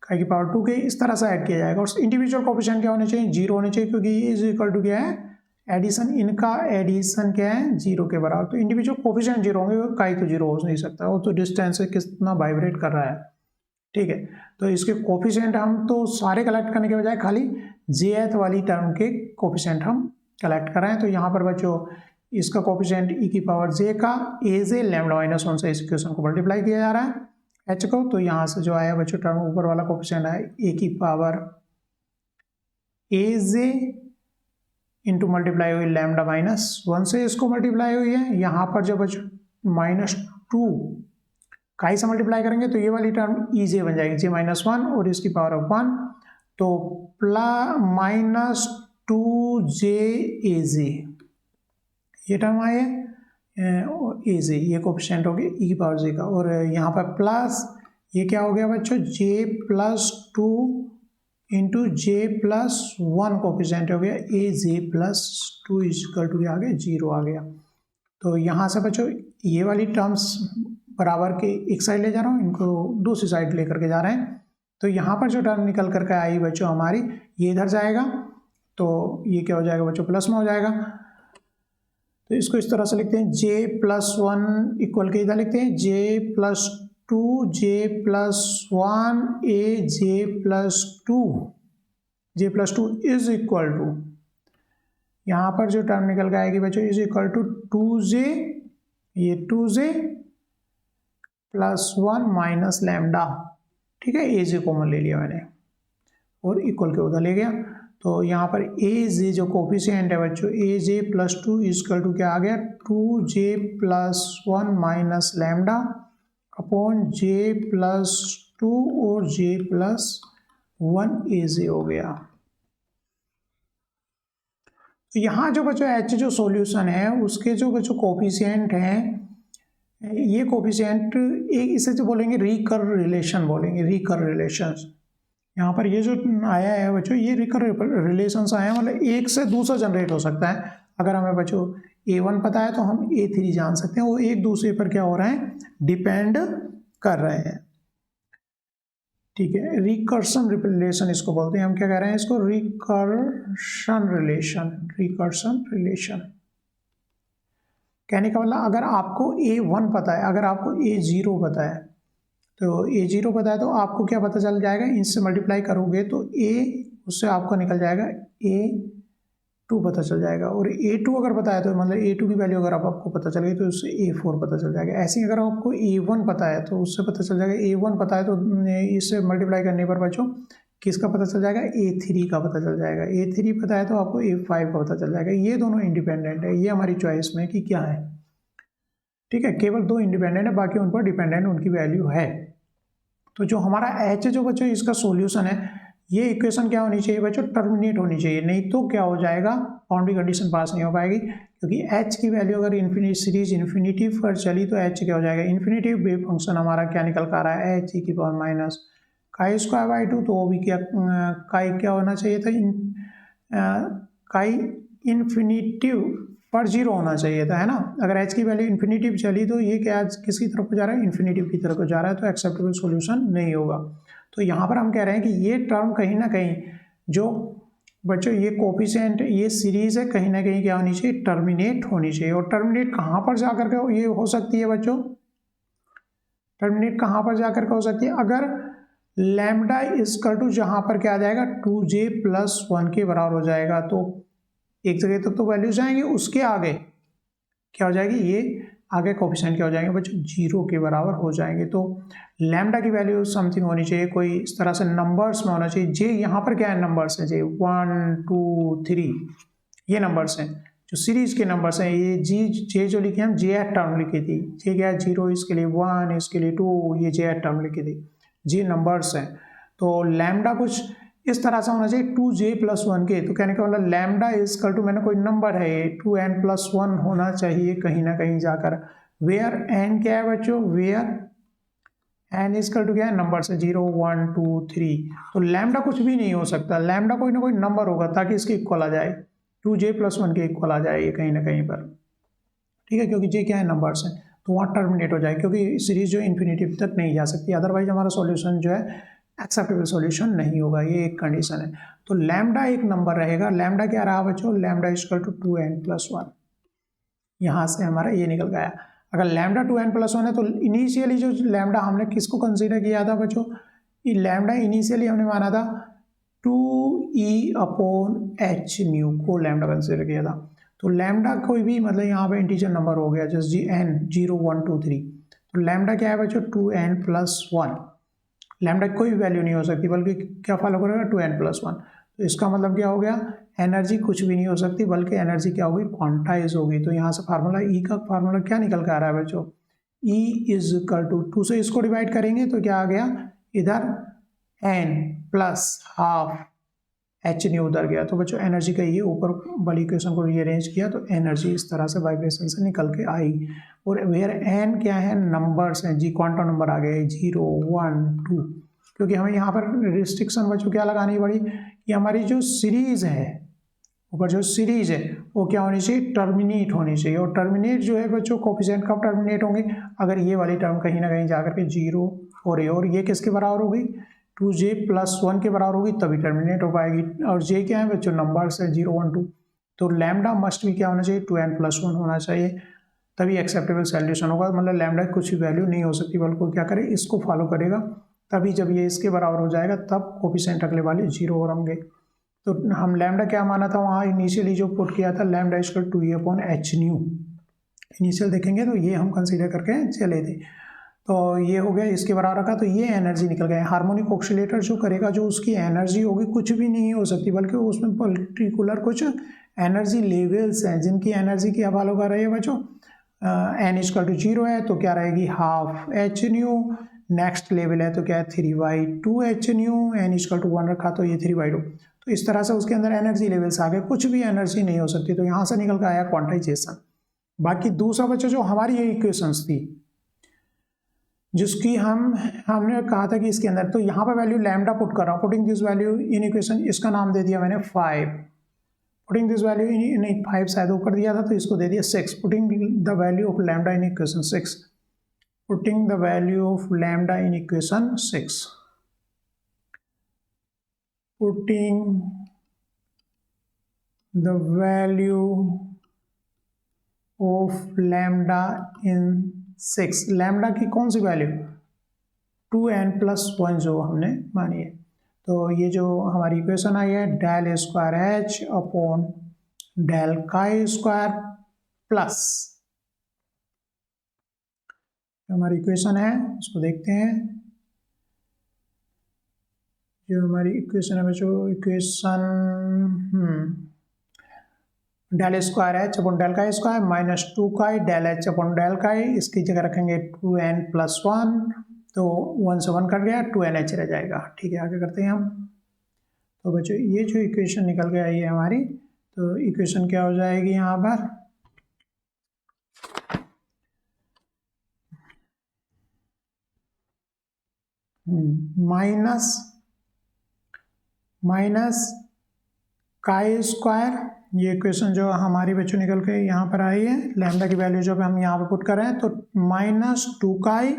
काई की पावर 2 के, इस तरह से ऐड किया जाएगा। और इंडिविजुअल कोफिशिएंट क्या होने चाहिए, जीरो होने चाहिए, क्योंकि ये इज इक्वल टू क्या है, एडिशन, इनका एडिशन क्या है, जीरो के बराबर। तो इंडिविजुअल कोफिशिएंट जीरो होंगे, काई तो जीरो हो नहीं सकता, वो तो डिस्टेंस से कितना वाइब्रेट कर रहा है, ठीक है। तो इसके कोफिशिएंट हम तो सारे कलेक्ट करने के बजाय खाली जेथ वाली टर्म के कोफिशिएंट हम कलेक्ट कर रहे हैं। तो यहाँ पर बच्चों इसका कोफिशिएंट ई की पावर जे का ए जे लैम्डा माइनस 1 से इस इक्वेशन को मल्टीप्लाई किया जा रहा है एच को। तो यहाँ से जो आया बच्चों टर्म ऊपर वाला कोफिशिएंट है ए की पावर ए जे इंटू मल्टीप्लाई हुई लैम्डा माइनस 1 से इसको मल्टीप्लाई हुई है। यहाँ पर जो बच्चों -2 काई से मल्टीप्लाई करेंगे तो ये वाली टर्म ई जे बन जाएगी, जे -1 और इसकी पावर ऑफ 1, तो -2 जे ए जे ये टर्म आए ए जे, ये कोफिशिएंट हो गया ई की पावर जे का। और यहाँ पर प्लस ये क्या हो गया बच्चों, जे प्लस 2 इंटू जे प्लस 1 कोफिशिएंट हो गया ए जे प्लस 2 इक्वल टू आ गया जीरो आ गया। तो यहाँ से बच्चों ये वाली टर्म्स बराबर के एक साइड ले जा रहा हूँ, इनको दूसरी साइड लेकर के जा रहे हैं। तो यहाँ पर जो टर्म निकल करके आई बच्चों हमारी, ये इधर जाएगा तो ये क्या हो जाएगा बच्चों, प्लस में हो जाएगा। तो इसको इस तरह से लिखते हैं, जे प्लस 1 इक्वल के इधर लिखते हैं j plus 2 j plus 1 a j plus 2 is equal to, यहाँ पर जो टर्म निकल के आएगी बच्चों इज इक्वल टू 2j, ये 2j प्लस 1 माइनस लैम्डा, ठीक है, ए जे कॉमन ले लिया मैंने और इक्वल के उधर ले गया। तो यहाँ पर ए जे जो कोफिशिएंट है बच्चों, a j plus 2 equal to क्या आ गया, 2j plus 1 minus lambda upon j plus 2 और जे प्लस 1 ए जे हो गया। तो यहाँ जो बच्चों एच जो सॉल्यूशन है उसके जो बच्चों कोफिशिएंट हैं, ये कोफिशिएंट एक इसे जो बोलेंगे रिकर रिलेशन बोलेंगे, रिकर रिलेशंस। यहाँ पर ये जो आया है बच्चों, ये रिकर रिलेशंस आए हैं, मतलब एक से दूसरा जनरेट हो सकता है। अगर हमें बच्चों A1 पता है तो हम A3 जान सकते हैं, वो एक दूसरे पर क्या हो रहे हैं, डिपेंड कर रहे हैं, ठीक है। रिकर्सन रिलेशन इसको बोलते हैं, हम क्या कह रहे हैं इसको, रिकर्सन रिलेशन। कहने का मतलब अगर आपको A1 पता है, अगर आपको A0 पता है, तो A0 पता है तो आपको क्या पता चल जाएगा, इनसे मल्टीप्लाई करोगे तो A उससे आपको निकल जाएगा A2 पता चल जाएगा। और A2 अगर पता है तो मतलब A2 की वैल्यू अगर आपको पता चल गई तो उससे A4 पता चल जाएगा। ऐसे ही अगर आपको A1 पता है तो उससे पता चल जाएगा, A1 पता है तो इससे मल्टीप्लाई करने पर बच्चों किसका पता चल जाएगा, A3 का पता चल जाएगा। A3 पता है तो आपको A5 का पता चल जाएगा। ये दोनों इंडिपेंडेंट है, ये हमारी चॉइस में कि क्या है, ठीक है। केवल 2 इंडिपेंडेंट है, बाकी उन पर डिपेंडेंट उनकी वैल्यू है। तो जो हमारा एच जो बच्चों इसका सॉल्यूशन है, ये इक्वेशन क्या होनी चाहिए बच्चों, टर्मिनेट होनी चाहिए, नहीं तो क्या हो जाएगा, बाउंड्री कंडीशन पास नहीं हो पाएगी। क्योंकि एच की वैल्यू अगर सीरीज इन्फिनिटी पर चली तो एच क्या हो जाएगा, इन्फिनिटी वेव फंक्शन हमारा क्या निकल कर रहा है, एच ई की power minus chi square by 2। तो वो भी क्या काई क्या होना चाहिए था, काई इन्फिनिटिव पर 0 होना चाहिए था, है ना। अगर एच की वैल्यू इन्फिनिटिव चली तो ये क्या किसकी तरफ को जा रहा है, इन्फिनिटिव की तरफ को जा रहा है, तो एक्सेप्टेबल सॉल्यूशन नहीं होगा। तो यहाँ पर हम कह रहे हैं कि ये टर्म कहीं ना कहीं जो बच्चों ये कोफिशिएंट ये सीरीज है, कहीं ना कहीं क्या होनी चाहिए, टर्मिनेट होनी चाहिए। और टर्मिनेट कहाँ पर जाकर के ये हो सकती है बच्चों, टर्मिनेट कहाँ पर जाकर के हो सकती है, अगर लैम्डा इक्वल टू जहाँ पर क्या आ जाएगा 2j प्लस 1 के बराबर हो जाएगा, तो एक जगह तक तो वैल्यू जाएंगे, उसके आगे क्या हो जाएगी, ये आगे कोफिशिएंट क्या हो जाएंगे बच्चों, 0 के बराबर हो जाएंगे। तो लैम्डा की वैल्यू समथिंग होनी चाहिए, कोई इस तरह से नंबर्स में होना चाहिए। जे यहाँ पर क्या है, नंबर्स है, जे 1 2 3 ये नंबर्स हैं जो सीरीज के नंबर्स हैं, ये जे जो लिखे हम जे टर्म लिखी थी, जे क्या है 0, इसके लिए 1, इसके लिए 2, ये जे टर्म लिखी थी, जे नंबर्स हैं। तो लैम्डा कुछ इस तरह से होना चाहिए 2j+1 के। तो कहने का मतलब लैम्डा इजकल टू, मैंने कोई नंबर है 2n+1 होना चाहिए कहीं ना कहीं जाकर। वेयर n क्या है बच्चों, वेयर n इजकल टू क्या है, नंबर से 0, 1, 2, 3। तो लैम्डा कुछ भी नहीं हो सकता, लैम्डा कोई ना कोई नंबर होगा ताकि इसके इक्वल आ जाए, 2j+1 के इक्वल आ जाए ये कहीं ना कहीं पर, ठीक है, क्योंकि जे क्या है नंबर्स हैं, तो वहाँ टर्मिनेट हो जाए, क्योंकि सीरीज जो इन्फिनिटी तक नहीं जा सकती, अदरवाइज हमारा सॉल्यूशन जो है एक्सेप्टेबल सॉल्यूशन नहीं होगा, ये एक कंडीशन है। तो लैम्डा एक नंबर रहेगा, लैम्डा क्या रहा बच्चों, लैम्डा इक्वल टू 2n+1, यहाँ से हमारा ये निकल गया। अगर लैम्डा 2n+1 है तो इनिशियली जो लैम्डा हमने किसको कंसीडर किया था बच्चों, ये लैम्डा इनिशियली हमने माना था 2e/h न्यू को लैम्डा कंसीडर किया था। तो लैम्डा कोई भी मतलब यहाँ पे इंटीजर नंबर हो गया, जैसे n 0, 1, 2, 3, तो लैम्डा क्या है बच्चों 2n+1। लैम्डा कोई भी वैल्यू नहीं हो सकती, बल्कि क्या फॉलो करेगा 2n+1। तो इसका मतलब क्या हो गया, एनर्जी कुछ भी नहीं हो सकती, बल्कि एनर्जी क्या होगी, क्वांटाइज होगी। तो यहाँ से फार्मूला ई का फार्मूला क्या निकल के आ रहा है बच्चों, ई इज इक्वल टू 2 से इसको डिवाइड करेंगे तो क्या आ गया, इधर n plus half h new उधर गया, तो बच्चों एनर्जी का ये ऊपर वाली इक्वेशन को रीअरेंज किया तो एनर्जी इस तरह से वाइब्रेशन से निकल के आई। और वेयर n क्या है, नंबर्स हैं जी, क्वांटम नंबर आ गए 0, 1, 2, क्योंकि हमें यहाँ पर रिस्ट्रिक्शन बच्चों क्या लगानी पड़ी कि हमारी जो सीरीज है, ऊपर जो सीरीज है वो क्या होनी चाहिए, टर्मिनेट होनी चाहिए। और टर्मिनेट जो है बच्चों कोफिशिएंट कब टर्मिनेट होंगे, अगर ये वाली टर्म कहीं ना कहीं जाकर के 0 हो रही है और ये किसके बराबर होगी, 2j+1 के बराबर होगी, तभी टर्मिनेट हो पाएगी। और जे क्या है बच्चों, नंबर्स है 0, 1, 2, तो लैम्डा मस्ट भी क्या होना चाहिए, 2n+1 होना चाहिए, तभी एक्सेप्टेबल सॉल्यूशन होगा। मतलब लैम्डा कुछ भी वैल्यू नहीं हो सकती, बल्कि क्या करे, इसको फॉलो करेगा, तभी जब ये इसके बराबर हो जाएगा तब कोफिशिएंट अगले वाले 0 और होंगे। तो हम लैम्डा क्या माना था वहाँ इनिशियली जो पुट किया था, lambda equal to 2e/h nu, initial देखेंगे तो ये हम कंसीडर करके चले थे। तो ये हो गया, इसके बराबर रखा तो ये एनर्जी निकल गया। हार्मोनिक ऑक्सीलेटर जो करेगा, जो उसकी एनर्जी होगी कुछ भी नहीं हो सकती, बल्कि उसमें पर्टिकुलर कुछ एनर्जी लेवल्स हैं जिनकी एनर्जी की हवाला कर रही है बच्चों, n इक्वल टू 0 है तो क्या रहेगी, half h new, next level है तो क्या है 3/2h new, n equal to 1 रखा तो ये 3/2। तो इस तरह से उसके अंदर एनर्जी लेवल्स आ गए, कुछ भी एनर्जी नहीं हो सकती, तो यहाँ से निकल कर आया क्वांटाइजेशन। बाकी दूसरा बच्चों जो हमारी ये इक्वेशंस थी जिसकी हमने कहा था कि इसके अंदर, तो यहाँ पर वैल्यू लैम्डा पुट कर रहा हूँ, putting this value in equation, इसका नाम दे दिया मैंने 5, पुटिंग दिस वैल्यू इन 5 शायद ऊपर दिया था तो इसको दे दिया 6, putting the value of lambda in equation 6, putting the value of lambda in equation 6, putting the value of lambda in 6, lambda की कौन सी वैल्यू, 2n+1 जो हमने मानी है। तो ये जो हमारी इक्वेशन आई है, del square h upon del chi square plus, हमारी इक्वेशन है उसको देखते हैं। जो हमारी इक्वेशन है बच्चों, equation del square H upon del का square minus 2 chi del H upon del काई, इसकी जगह रखेंगे 2n+1, तो 1 से 1 कट गया, 2nh रह जाएगा। ठीक है, आगे करते हैं हम। तो बच्चों ये जो इक्वेशन निकल के आई है हमारी, तो इक्वेशन क्या हो जाएगी यहाँ पर, माइनस काई स्क्वायर, ये इक्वेशन जो हमारी बच्चों निकल के यहाँ पर आई है, लैम्डा की वैल्यू जब हम यहाँ पर पुट कर रहे हैं तो -2 काई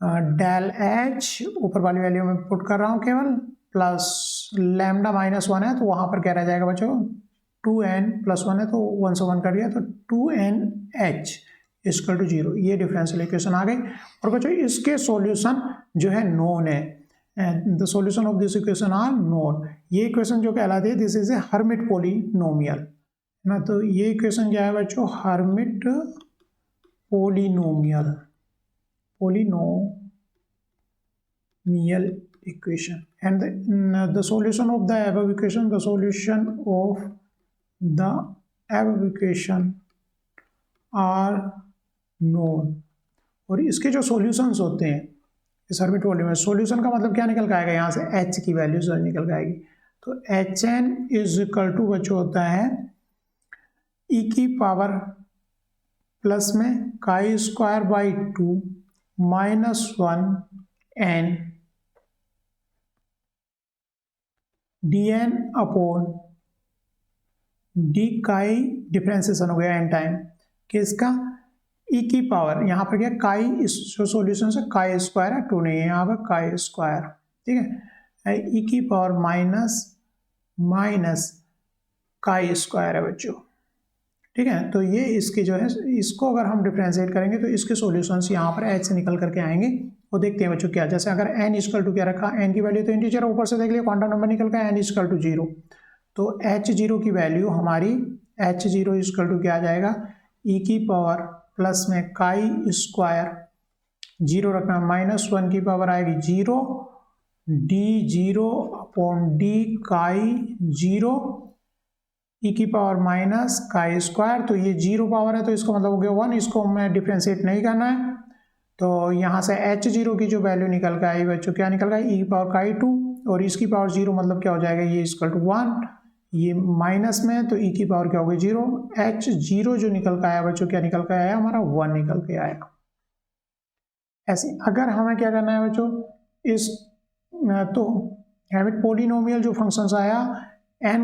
डेल एच, ऊपर वाली वैल्यू में पुट कर रहा हूँ केवल, प्लस लैम्डा -1 है तो वहाँ पर क्या रह जाएगा बच्चों, 2n+1 है तो 1 से 1 कर दिया तो 2nh इक्वल टू 0, ये डिफरेंशियल इक्वेशन आ गई। और बच्चों इसके सॉल्यूशन जो है नोन है, the solution of this equation are known. ये इक्वेशन जो कहलाती है, this is a Hermite polynomial ना, तो ये इक्वेशन क्या है बच्चों, Hermite polynomial, equation, and the solution of the above equation, the solution of the equation are known. और इसके जो सॉल्यूशंस होते हैं इस हर्मिट वॉल्यूम में, सॉल्यूशन का मतलब क्या निकल के आएगा, यहाँ से h की वैल्यूज निकल के आएगी। तो HN इज इक्वल टू बच्चों होता है e की पावर प्लस में काई square by 2 minus 1 n dn upon D काई, डिफ्रेंसिएशन हो गया n टाइम किसका, e की पावर, यहाँ पर क्या काई, इस जो सॉल्यूशन से काई स्क्वायर है, 2 नहीं है यहाँ पर काई स्क्वायर, ठीक है, e की पावर माइनस काई स्क्वायर है बच्चों, ठीक है। तो ये इसकी जो है, इसको अगर हम डिफ्रेंशिएट करेंगे तो इसके सॉल्यूशंस यहाँ पर h से निकल करके आएंगे। वो देखते हैं बच्चों क्या, जैसे अगर n इक्वल टू क्या रखा, n की वैल्यू तो इंटीजर, ऊपर से देख लिया क्वांटम नंबर निकल का n इक्वल टू 0, तो h0 की वैल्यू हमारी h0 इक्वल टू क्या आ जाएगा, e की पावर प्लस में काई स्क्वायर, 0 रखना, माइनस 1 की पावर आएगी 0 d0 अपॉन डी काई 0 e की पावर माइनस काई स्क्वायर। तो ये 0 पावर है तो इसका मतलब हो गया 1, इसको हमें डिफ्रेंशिएट नहीं करना है। तो यहाँ से h0 की जो वैल्यू निकल के आई बच्चों, क्या निकल गया, e की पावर काई 2 और इसकी पावर 0 मतलब क्या हो जाएगा, ये इक्वल टू 1, ये माइनस में तो e की पावर क्या हो गई 0, h0 जो निकल के आया बच्चों, क्या निकल के आया हमारा 1 निकल के आया। ऐसे अगर हमें क्या करना है बच्चों, इस तो हैमिट पॉलिनोमियल जो फंक्शंस आया n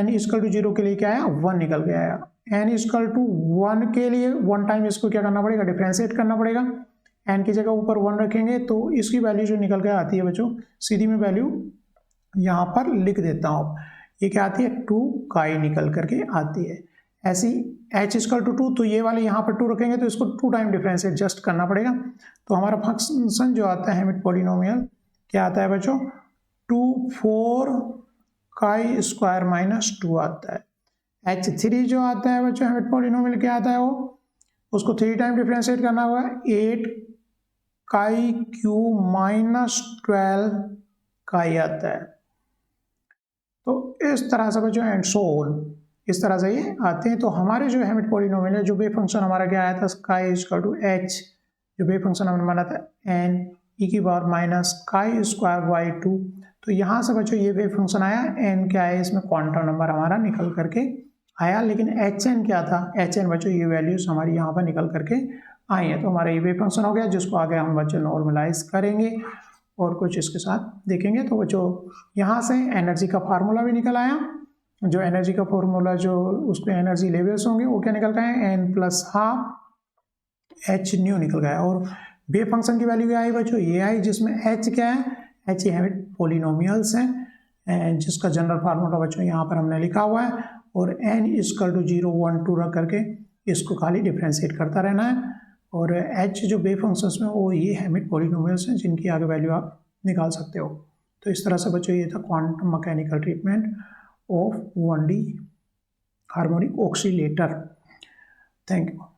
इक्वल टू 0 के लिए क्या आया, 1 निकल के आया, n इक्वल टू 1 के लिए 1 टाइम इसको क्या करना पड़ेगा, डिफ्रेंशिएट करना पड़ेगा, n की जगह ऊपर 1 रखेंगे तो इसकी वैल्यू जो निकल के आती है बच्चों, सीधी में वैल्यू यहाँ पर लिख देता हूँ, ये क्या आती है 2 काई निकल करके आती है। ऐसी h इक्वल टू 2, तो ये वाले यहाँ पर 2 रखेंगे तो इसको 2 टाइम डिफ्रेंशिएट जस्ट करना पड़ेगा। तो हमारा फंक्शन जो आता है हैमिट पॉलिनोमियल क्या आता है बच्चों, 2 4 काई स्क्वायर माइनस 2 आता है। h3 जो आता है बच्चों हैमिट पॉलिनोमियल क्या आता है, वो उसको 3 टाइम डिफ्रेंशिएट करना होगा, 8 काई क्यूब माइनस 12 काई आता है। तो इस तरह से बच्चों एंड सो ऑन, इस तरह से ये आते हैं। तो हमारे जो हैमिट पॉलिनोमियल है, जो वेव फंक्शन हमारा क्या आया था, काई इक्वल टू h, जो वेव फंक्शन हमने बना था n e की power minus chi square by 2, तो यहाँ से बच्चों ये वेव फंक्शन आया, n क्या है, इसमें क्वांटम नंबर हमारा निकल करके आया, लेकिन hn क्या था, hn बच्चों ये वैल्यूज हमारी यहाँ पर निकल करके आई हैं। तो हमारा ये वेव फंक्शन हो गया, जिसको आगे हम बच्चों नॉर्मलाइज करेंगे और कुछ इसके साथ देखेंगे। तो बच्चों यहाँ से एनर्जी का फार्मूला भी निकल आया, जो एनर्जी का फार्मूला जो उसके एनर्जी लेवल्स होंगे वो क्या निकल गए, n plus half h new निकल गया। और वेव फंक्शन की वैल्यू क्या आई बच्चों, ये आई, जिसमें h क्या है, h हैमिट पॉलिनोमियल्स हैं, जिसका जनरल फार्मूला बच्चों यहाँ पर हमने लिखा हुआ है। और n इक्वल टू 0 1 2 रख करके इसको खाली डिफ्रेंशिएट करता रहना है। और h जो वेव फंक्शंस में वो ये हैमिट पॉलिनोमियल्स हैं, जिनकी आगे वैल्यू आप निकाल सकते हो। तो इस तरह से बच्चों ये था quantum mechanical treatment of 1D harmonic oscillator. Thank you.